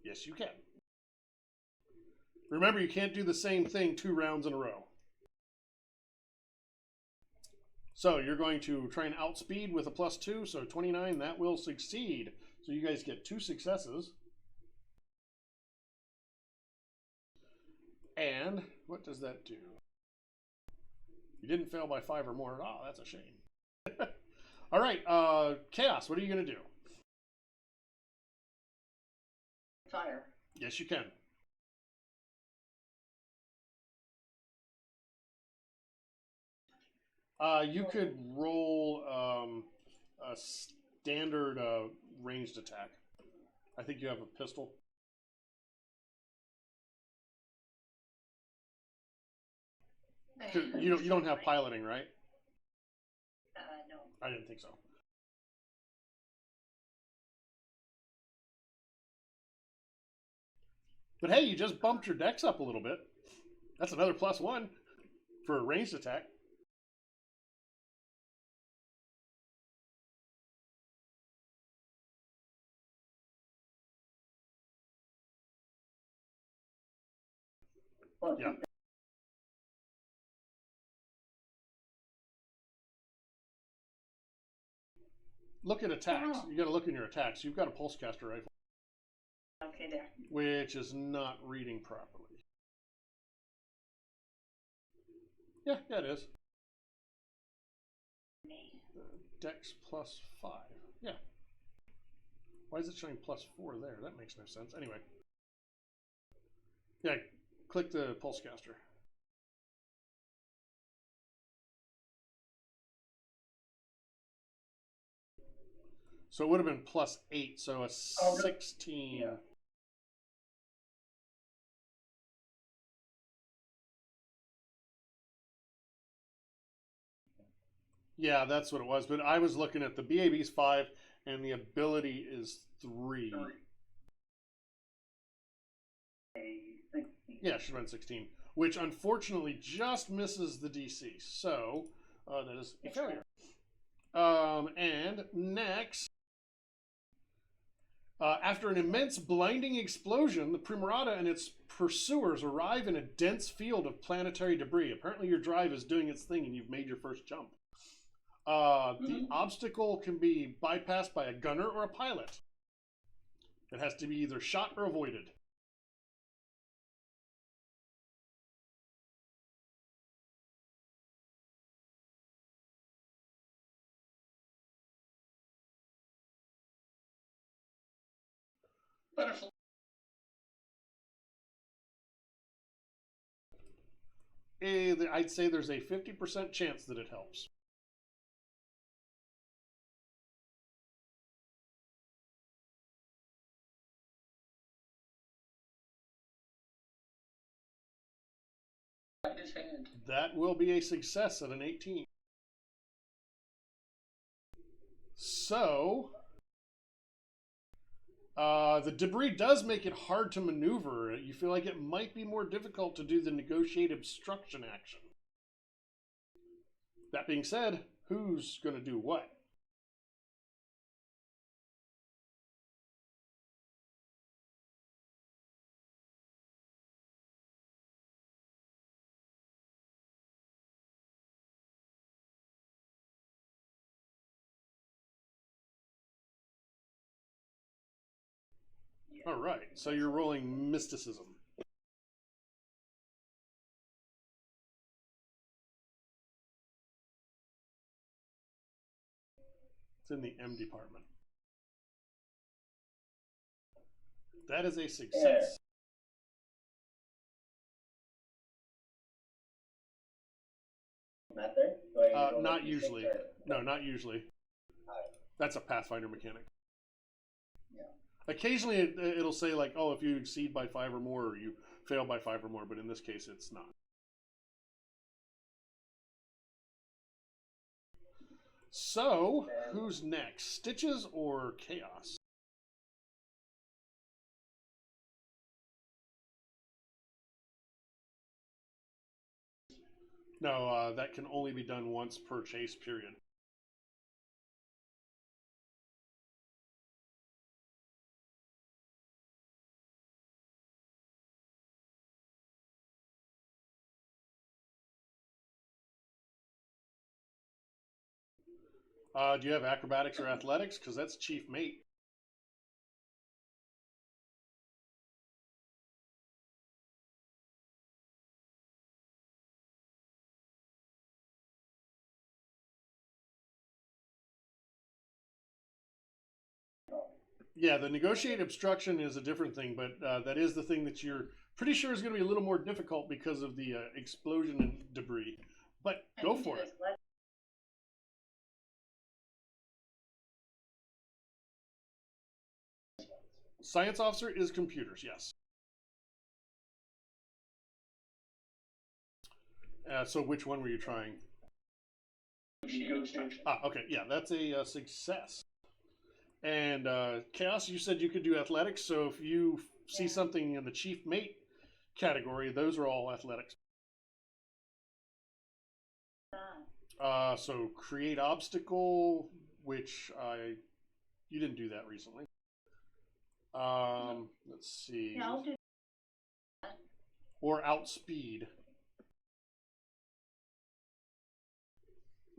Yes, you can. Remember, you can't do the same thing 2 rounds in a row. So you're going to try and outspeed with a +2, so 29, that will succeed. So you guys get 2 successes. And what does that do? You didn't fail by 5 or more. Oh, that's a shame. All right, Chaos, what are you going to do? Fire. Yes, you can. You could roll a standard ranged attack. I think you have a pistol. You don't have piloting, right? No. I didn't think so. But hey, you just bumped your dex up a little bit. That's another +1 for a ranged attack. Yeah. Look at attacks. You got to look in your attacks. You've got a pulsecaster rifle. Okay, there. Which is not reading properly. Yeah, it is. Dex +5. Yeah. Why is it showing +4 there? That makes no sense. Anyway. Yeah, click the pulsecaster. So it would have been +8, so a 16. Yeah. Yeah, that's what it was. But I was looking at the BAB's 5, and the ability is 3. Yeah, it should have been 16, which unfortunately just misses the DC. So that is a failure. And next, after an immense blinding explosion, the Primarata and its pursuers arrive in a dense field of planetary debris. Apparently your drive is doing its thing and you've made your first jump. The obstacle can be bypassed by a gunner or a pilot. It has to be either shot or avoided. Butterfly. I'd say there's a 50% chance that it helps. His hand. That will be a success at an 18. So, the debris does make it hard to maneuver. You feel like it might be more difficult to do the negotiate obstruction action. That being said, who's going to do what? All right, so you're rolling mysticism. It's in the M department. That is a success. Not there? Not usually. No, not usually. That's a Pathfinder mechanic. Yeah. Occasionally it'll say like, oh, if you exceed by 5 or more, or you fail by 5 or more, but in this case it's not. So, who's next? Stitches or Chaos? No, that can only be done once per chase period. Do you have acrobatics or athletics? Because that's chief mate. Yeah, the negotiate obstruction is a different thing, but that is the thing that you're pretty sure is going to be a little more difficult because of the explosion and debris. But go for it. Science officer is computers, yes. So which one were you trying? Ah, okay, yeah, that's a success. And Chaos, you said you could do athletics, so if you see something in the chief mate category, those are all athletics. So create obstacle, which you didn't do that recently. Let's see. Yeah, I'll do that. Or outspeed.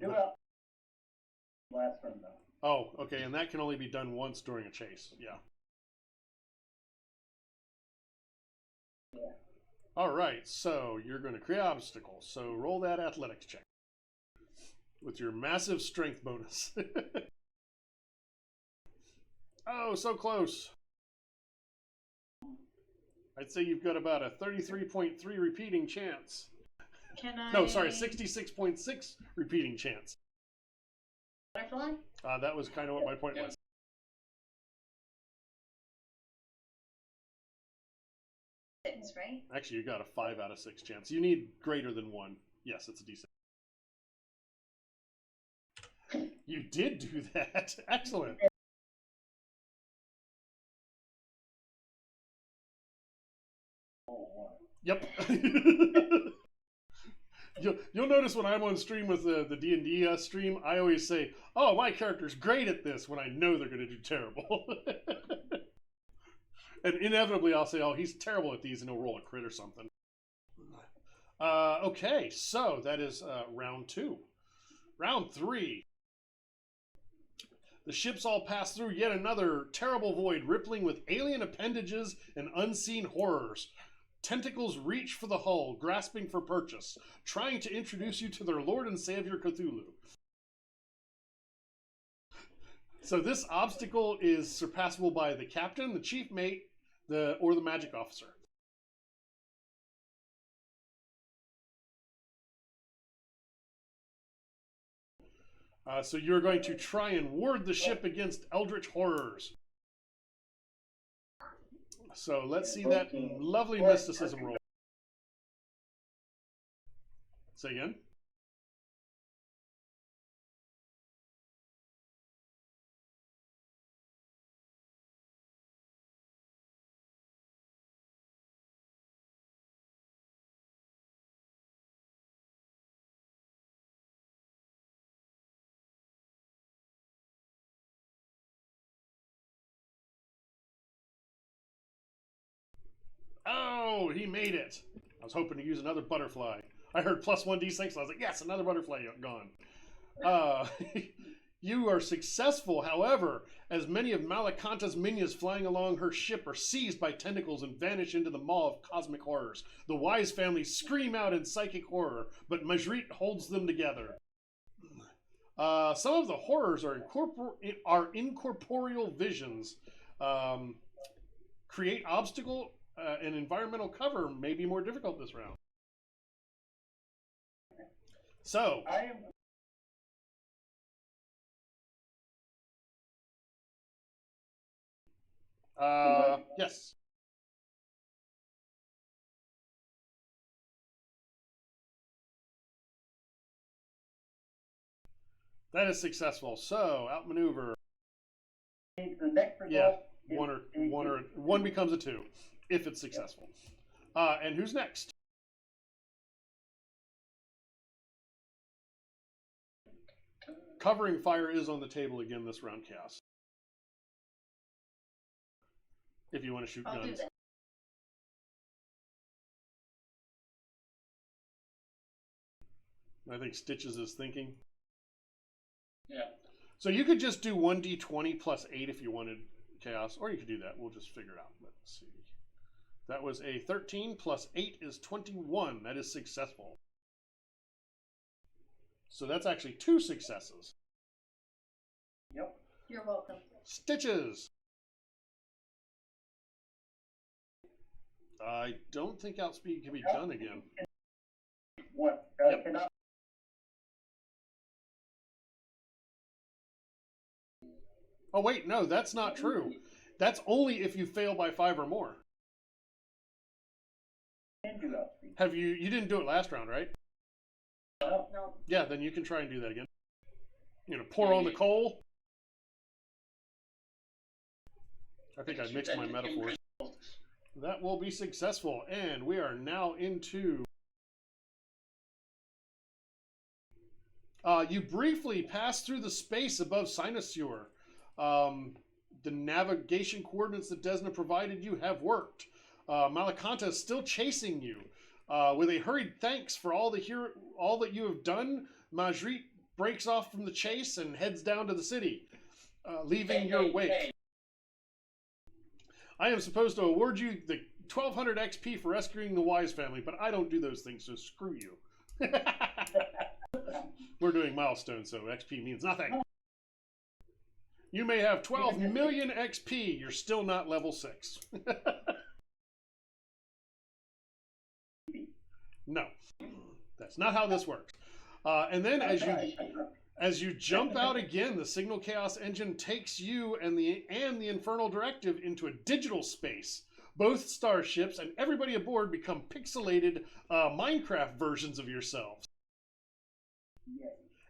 Do it. Last turn though. Oh, okay, and that can only be done once during a chase. Yeah. Yeah. All right, so you're going to create obstacles. So roll that athletics check with your massive strength bonus. Oh, so close. I'd say you've got about a 33.3 repeating chance. Can I? No, sorry, 66.6 repeating chance. Butterfly? That was kind of what my point was. Six, right? Actually, you got a 5 out of 6 chance. You need greater than 1. Yes, it's a D6. You did do that. Excellent. Yep. You'll notice when I'm on stream with the D&D stream, I always say, oh, my character's great at this when I know they're going to do terrible. And inevitably I'll say, oh, he's terrible at these, and he'll roll a crit or something. Okay, so that is round 2. Round 3. The ships all pass through yet another terrible void, rippling with alien appendages and unseen horrors. Tentacles reach for the hull, grasping for purchase, trying to introduce you to their Lord and Savior Cthulhu. So this obstacle is surpassable by the captain, the chief mate, or the magic officer. So you're going to try and ward the ship against eldritch horrors. So let's see that lovely mysticism roll. Say again. Oh, he made it. I was hoping to use another butterfly. I heard plus 1d6, and I was like, yes, another butterfly gone. You are successful, however, as many of Malakanta's minions flying along her ship are seized by tentacles and vanish into the maw of cosmic horrors. The Wise family scream out in psychic horror, but Majrit holds them together. Some of the horrors are incorporeal visions. Create obstacle and environmental cover may be more difficult this round. So, Yes. That is successful. So outmaneuver. The next result. Yeah, is one becomes a 2 if it's successful. And who's next? Covering fire is on the table again this round, Chaos. If you want to shoot I'll do guns. that. I think Stitches is thinking. Yeah. So you could just do 1d20 plus 8 if you wanted, Chaos, or you could do that. We'll just figure it out. Let's see. That was a 13 plus 8 is 21. That is successful. So that's actually 2 successes. Yep. You're welcome. Stitches. I don't think outspeed can be done again. What? Yep. Cannot. Oh wait, no, that's not true. That's only if you fail by 5 or more. Can do outspeed. Have you didn't do it last round, right? No. Yeah, then you can try and do that again. You know, pour on the coal. I think I mixed my metaphors. That will be successful, and we are now into... you briefly pass through the space above Sinusure. The navigation coordinates that Desna provided you have worked. Malakanta is still chasing you. With a hurried thanks for all that you have done, Majrit breaks off from the chase and heads down to the city, leaving your wake. I am supposed to award you the 1200 XP for rescuing the Wise family, but I don't do those things, so screw you. We're doing milestones, so XP means nothing. You may have 12 million XP, you're still not level 6. No, that's not how this works. And then as you jump out again, the Signal Chaos engine takes you and the Infernal Directive into a digital space. Both starships and everybody aboard become pixelated Minecraft versions of yourselves.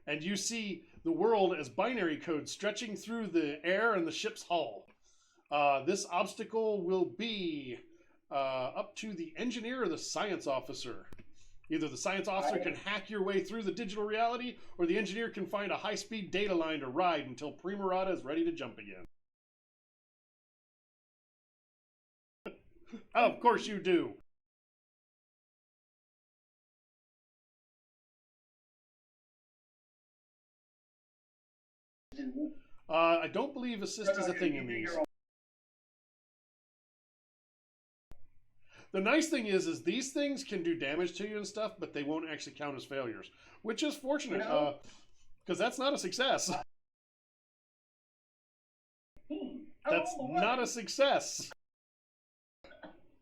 And you see the world as binary code stretching through the air and the ship's hull. This obstacle will be up to the engineer or the science officer. Either the science officer can hack your way through the digital reality, or the engineer can find a high-speed data line to ride until Primarata is ready to jump again. Of course you do. I don't believe assist is a thing in these. The nice thing is these things can do damage to you and stuff, but they won't actually count as failures, which is fortunate, because that's not a success. That's not a success.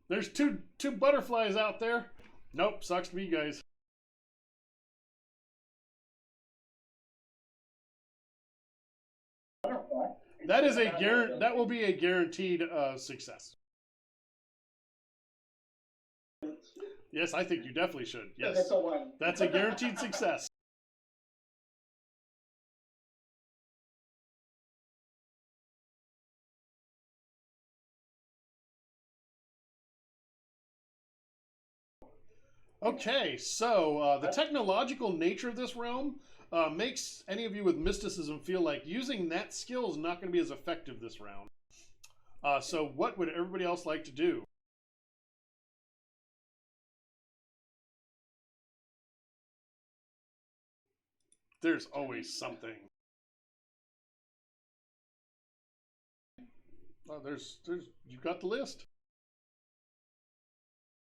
There's two butterflies out there. Nope, sucks to be you guys. That is that will be a guaranteed success. Yes, I think you definitely should. Yes, that's a guaranteed success. Okay, so the technological nature of this realm makes any of you with mysticism feel like using that skill is not going to be as effective this round. So what would everybody else like to do? There's always something. Oh, there's you got the list.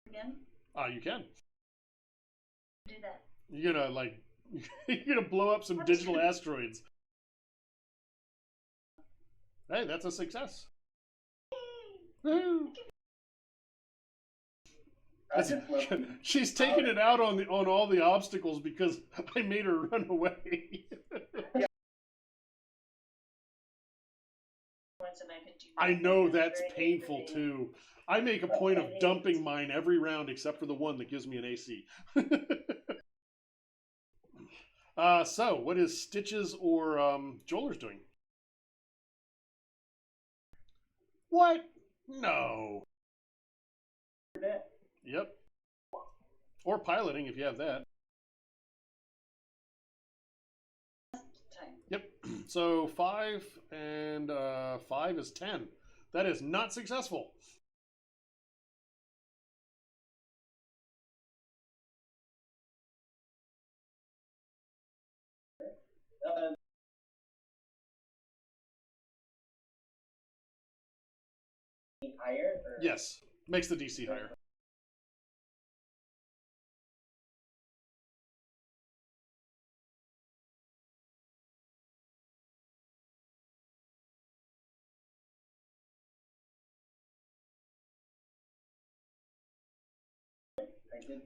Again? You can. Do that. You're gonna like you're gonna blow up some digital asteroids. Hey, that's a success. Woo! She's taking it out on all the obstacles because I made her run away. points, and I could do. I nothing. know That's that's very painful aggravating. too. I make a point of dumping mine every round except for the one that gives me an AC. So, what is Stitches or Joelers doing? What? No. Yep. Or piloting if you have that. Time. Yep. So 5 and 5 is 10. That is not successful. Higher? Or? Yes. Makes the DC higher.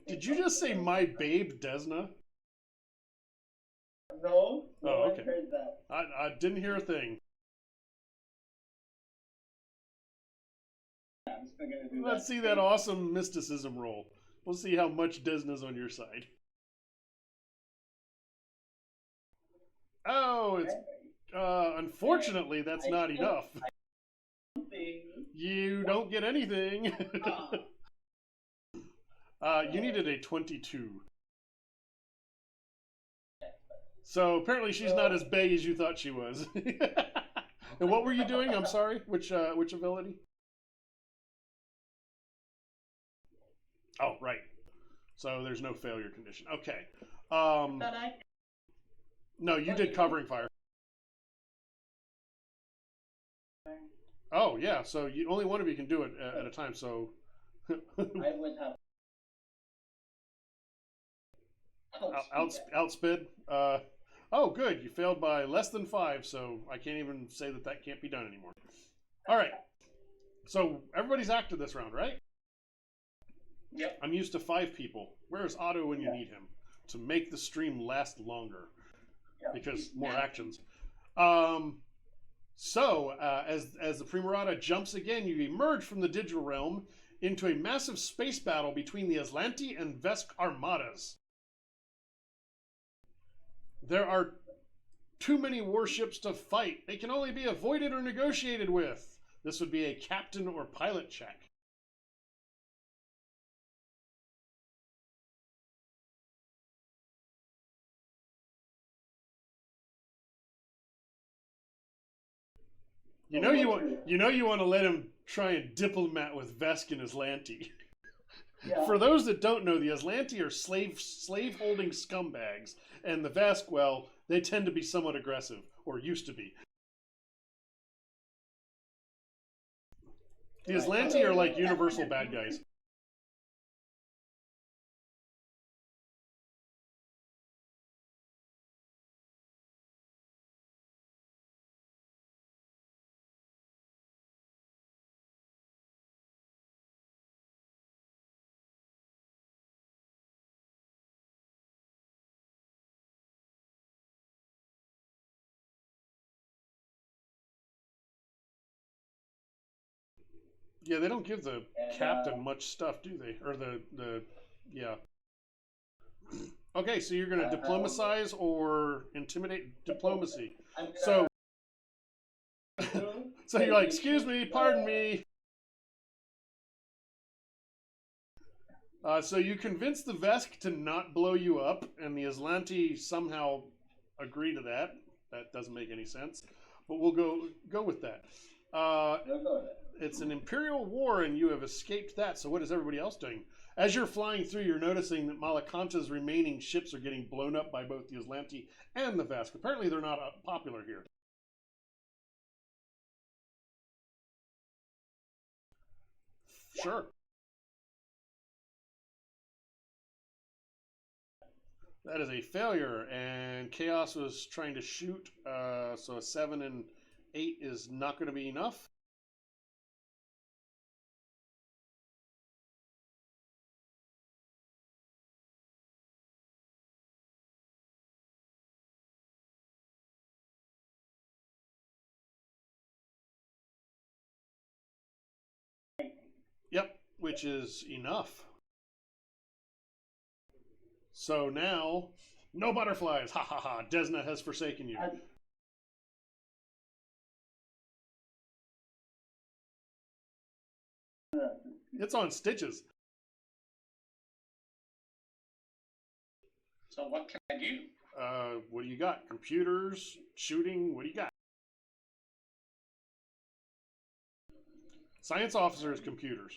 Did you just say my babe Desna? No. Oh, okay. I heard that. I didn't hear a thing. I'm still gonna do Let's see that awesome mysticism roll. We'll see how much Desna's on your side. Oh, it's unfortunately that's not enough. You don't get anything. You needed a 22. So apparently she's not as big as you thought she was. And what were you doing? I'm sorry. Which ability? Oh, right. So there's no failure condition. Okay. But I No, you did covering fire. Oh yeah. So only one of you can do it at a time. So I would have. outspid. Oh, good. You failed by less than 5, so I can't even say that can't be done anymore. All right. So everybody's active this round, right? Yep. I'm used to 5 people. Where's Otto when you need him to make the stream last longer? Because more actions. So as the Primarata jumps again, you emerge from the digital realm into a massive space battle between the Aslanti and Vesk armadas. There are too many warships to fight. They can only be avoided or negotiated with. This would be a captain or pilot check. You know you want to let him try and diplomat with Vesk and Aslanti. Yeah. For those that don't know, the Aslanti are slave holding scumbags, and the Vesk, well, they tend to be somewhat aggressive, or used to be. The Aslanti are like universal bad guys. Yeah, they don't give the captain much stuff, do they? Or yeah. Okay, so you're going to diplomatize or intimidate? Diplomacy. So, so you're like, excuse me, pardon me. So you convince the Vesk to not blow you up, and the Aslanti somehow agree to that. That doesn't make any sense, but we'll go with that. It's an Imperial war, and you have escaped that. So what is everybody else doing? As you're flying through, you're noticing that Malakanta's remaining ships are getting blown up by both the Aslanti and the Vesk. Apparently, they're not popular here. Sure. That is a failure, and Chaos was trying to shoot, so a 7 and 8 is not going to be enough. Yep, which is enough. So now, no butterflies. Ha ha ha. Desna has forsaken you. It's on stitches. So what can I do? What do you got? Computers, shooting, what do you got? Science officer is computers.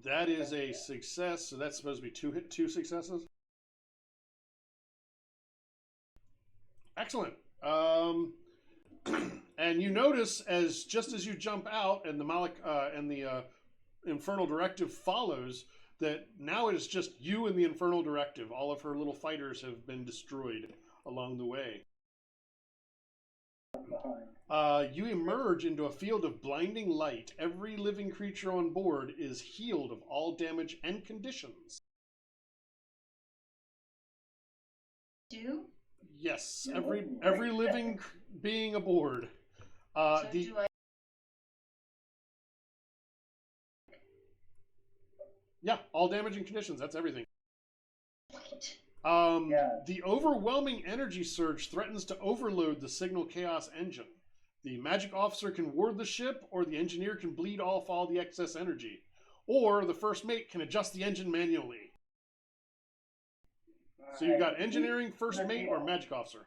That is a success, so that's supposed to be two successes. Excellent. And you notice just as you jump out and the Infernal Directive follows, that now it is just you and the Infernal Directive. All of her little fighters have been destroyed along the way. You emerge into a field of blinding light. Every living creature on board is healed of all damage and conditions. Do? Yes, every living being aboard. So do I? Yeah, all damage and conditions. That's everything. Wait. The overwhelming energy surge threatens to overload the Signal Chaos engine. The magic officer can ward the ship, or the engineer can bleed off all the excess energy. Or the first mate can adjust the engine manually. So you've got engineering, first mate, or magic officer.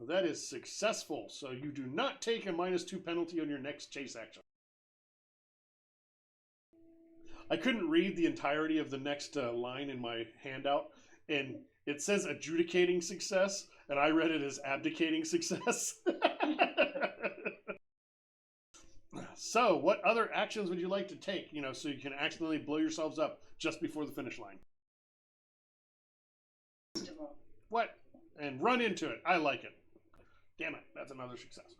That is successful, so you do not take a -2 penalty on your next chase action. I couldn't read the entirety of the next line in my handout, and it says adjudicating success, and I read it as abdicating success. So, what other actions would you like to take, so you can accidentally blow yourselves up just before the finish line? What? And run into it. I like it. Damn it, that's another success.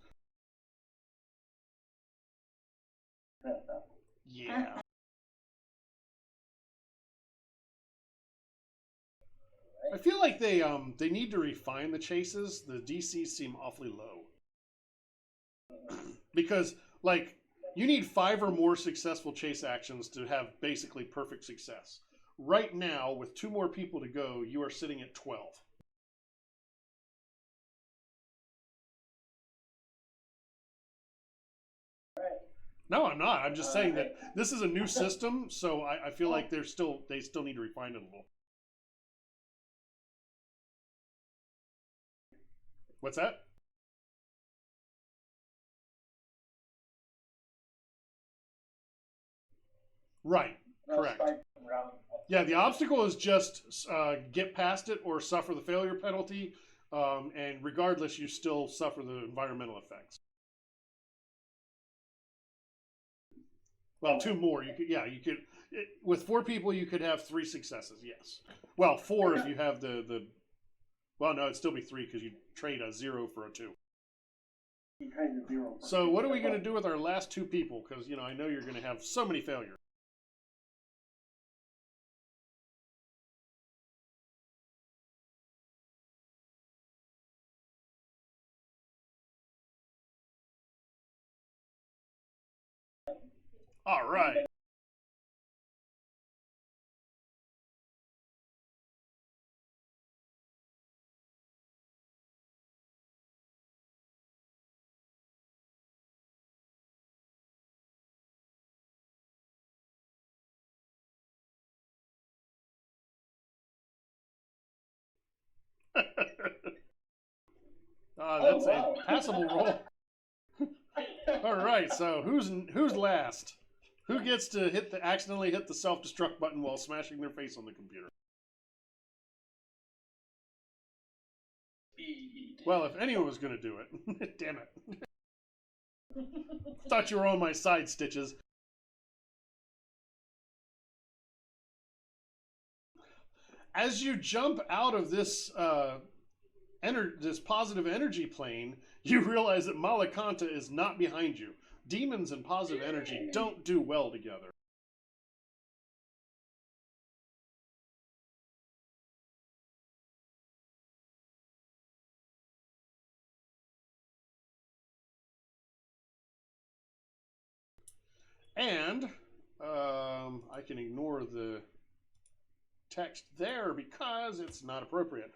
Yeah. I feel like they need to refine the chases. The DCs seem awfully low. Because, like, you need 5 or more successful chase actions to have basically perfect success. Right now, with 2 more people to go, you are sitting at 12. No, I'm not. I'm just saying that this is a new system, so I feel like they still need to refine it a little. What's that? Right. Correct. Yeah, the obstacle is just get past it or suffer the failure penalty, and regardless, you still suffer the environmental effects. Well, 2 more. You could. With 4 people, you could have 3 successes. Yes. Well, 4 if you have the. Well, no, it'd still be 3 because you trade a 0 for a 2. So, what are we going to do with our last 2 people? Because I know you're going to have so many failures. All right. That's a passable roll. All right, so who's last? Who gets to accidentally hit the self-destruct button while smashing their face on the computer? Well, if anyone was going to do it, damn it! Thought you were on my side, Stitches. As you jump out of this this positive energy plane, you realize that Malakanta is not behind you. Demons and positive energy don't do well together. And I can ignore the text there because it's not appropriate.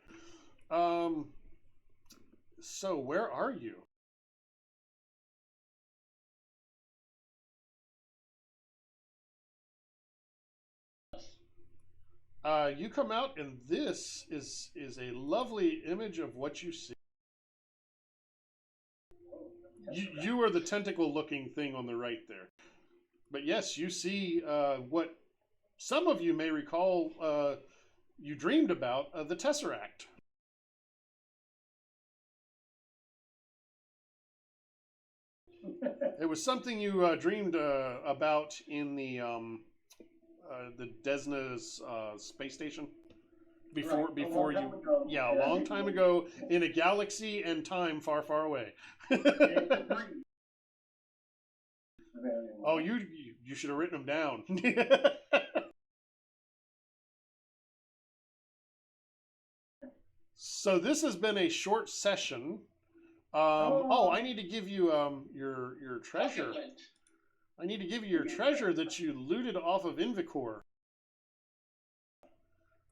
So where are you? You come out, and this is a lovely image of what you see. You are the tentacle-looking thing on the right there. But yes, you see what some of you may recall you dreamed about, the Tesseract. It was something you dreamed about in the Desna's space station before a long time ago in a galaxy and time far, far away. Oh, you should have written them down. So this has been a short session. I need to give you your treasure. I need to give you your treasure that you looted off of Invicor.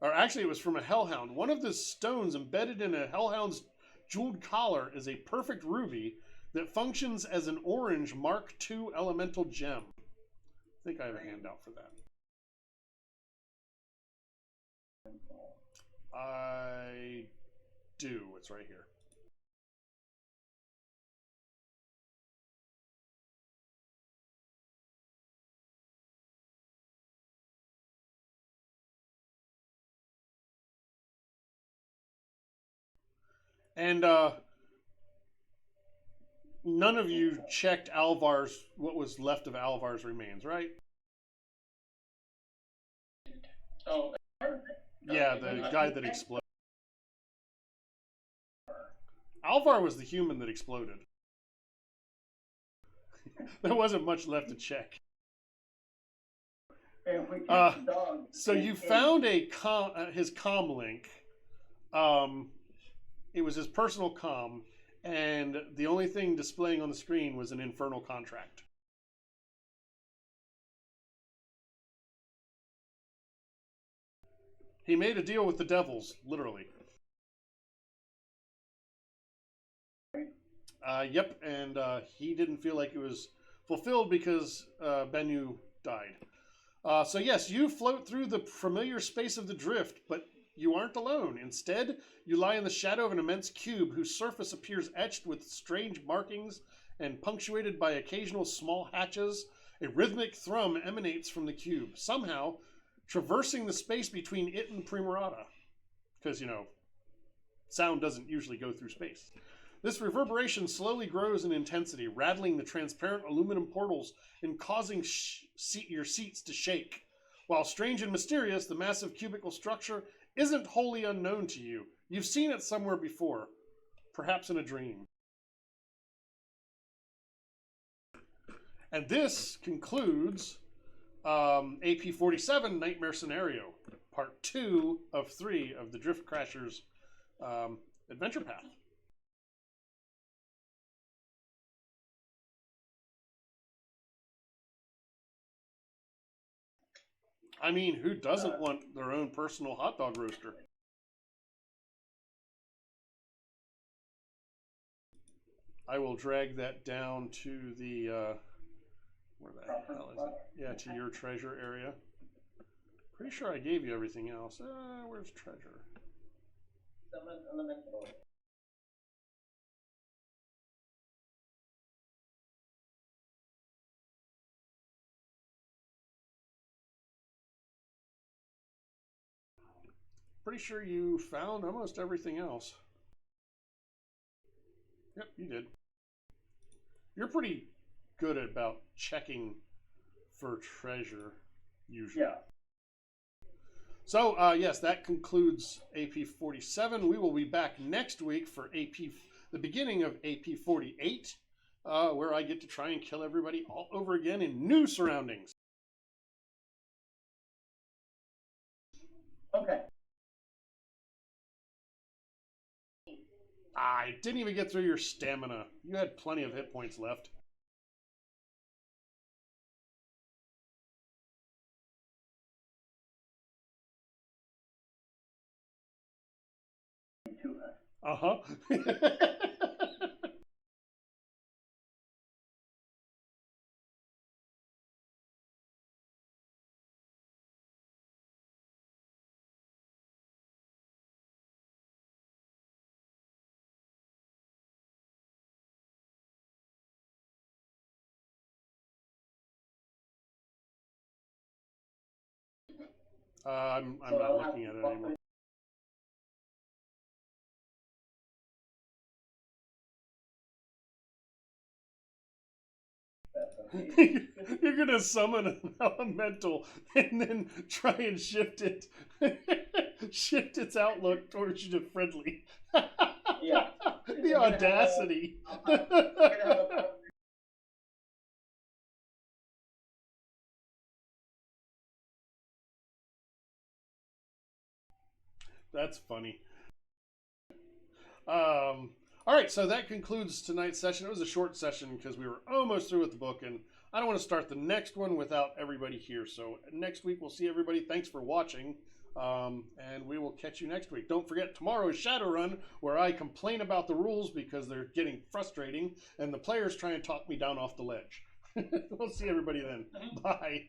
Or actually, it was from a Hellhound. One of the stones embedded in a Hellhound's jeweled collar is a perfect ruby that functions as an orange Mark II elemental gem. I think I have a handout for that. I do. It's right here. And none of you checked Alvar's, what was left of Alvar's remains, right? Oh, yeah, the guy that exploded. Alvar was the human that exploded. There wasn't much left to check. So you found his comm link. It was his personal comm, and the only thing displaying on the screen was an infernal contract. He made a deal with the devils, literally. Yep, and he didn't feel like it was fulfilled because Bennu died. So yes, you float through the familiar space of the drift, but you aren't alone. Instead, you lie in the shadow of an immense cube whose surface appears etched with strange markings and punctuated by occasional small hatches. A rhythmic thrum emanates from the cube, somehow traversing the space between it and the Primarata. Because, sound doesn't usually go through space. This reverberation slowly grows in intensity, rattling the transparent aluminum portals and causing your seats to shake. While strange and mysterious, the massive cubical structure isn't wholly unknown to you. You've seen it somewhere before, perhaps in a dream. And this concludes AP47 Nightmare Scenario, Part 2 of 3 of the Drift Crashers Adventure Path. I mean, who doesn't want their own personal hot dog roaster? I will drag that down to the, where the hell is it? Yeah, to your treasure area. Pretty sure I gave you everything else. Where's treasure? Pretty sure you found almost everything else. Yep, you did. You're pretty good about checking for treasure, usually. Yeah. So, yes, that concludes AP47. We will be back next week for the beginning of AP48, where I get to try and kill everybody all over again in new surroundings. Okay. I didn't even get through your stamina. You had plenty of hit points left. Uh-huh. I'm not looking at it anymore. You're gonna summon an elemental and then try and shift its outlook towards you to friendly. Yeah. The audacity. That's funny. All right, so that concludes tonight's session. It was a short session because we were almost through with the book, and I don't want to start the next one without everybody here. So next week we'll see everybody. Thanks for watching, and we will catch you next week. Don't forget, tomorrow is Shadowrun, where I complain about the rules because they're getting frustrating, and the players try and talk me down off the ledge. We'll see everybody then. Bye.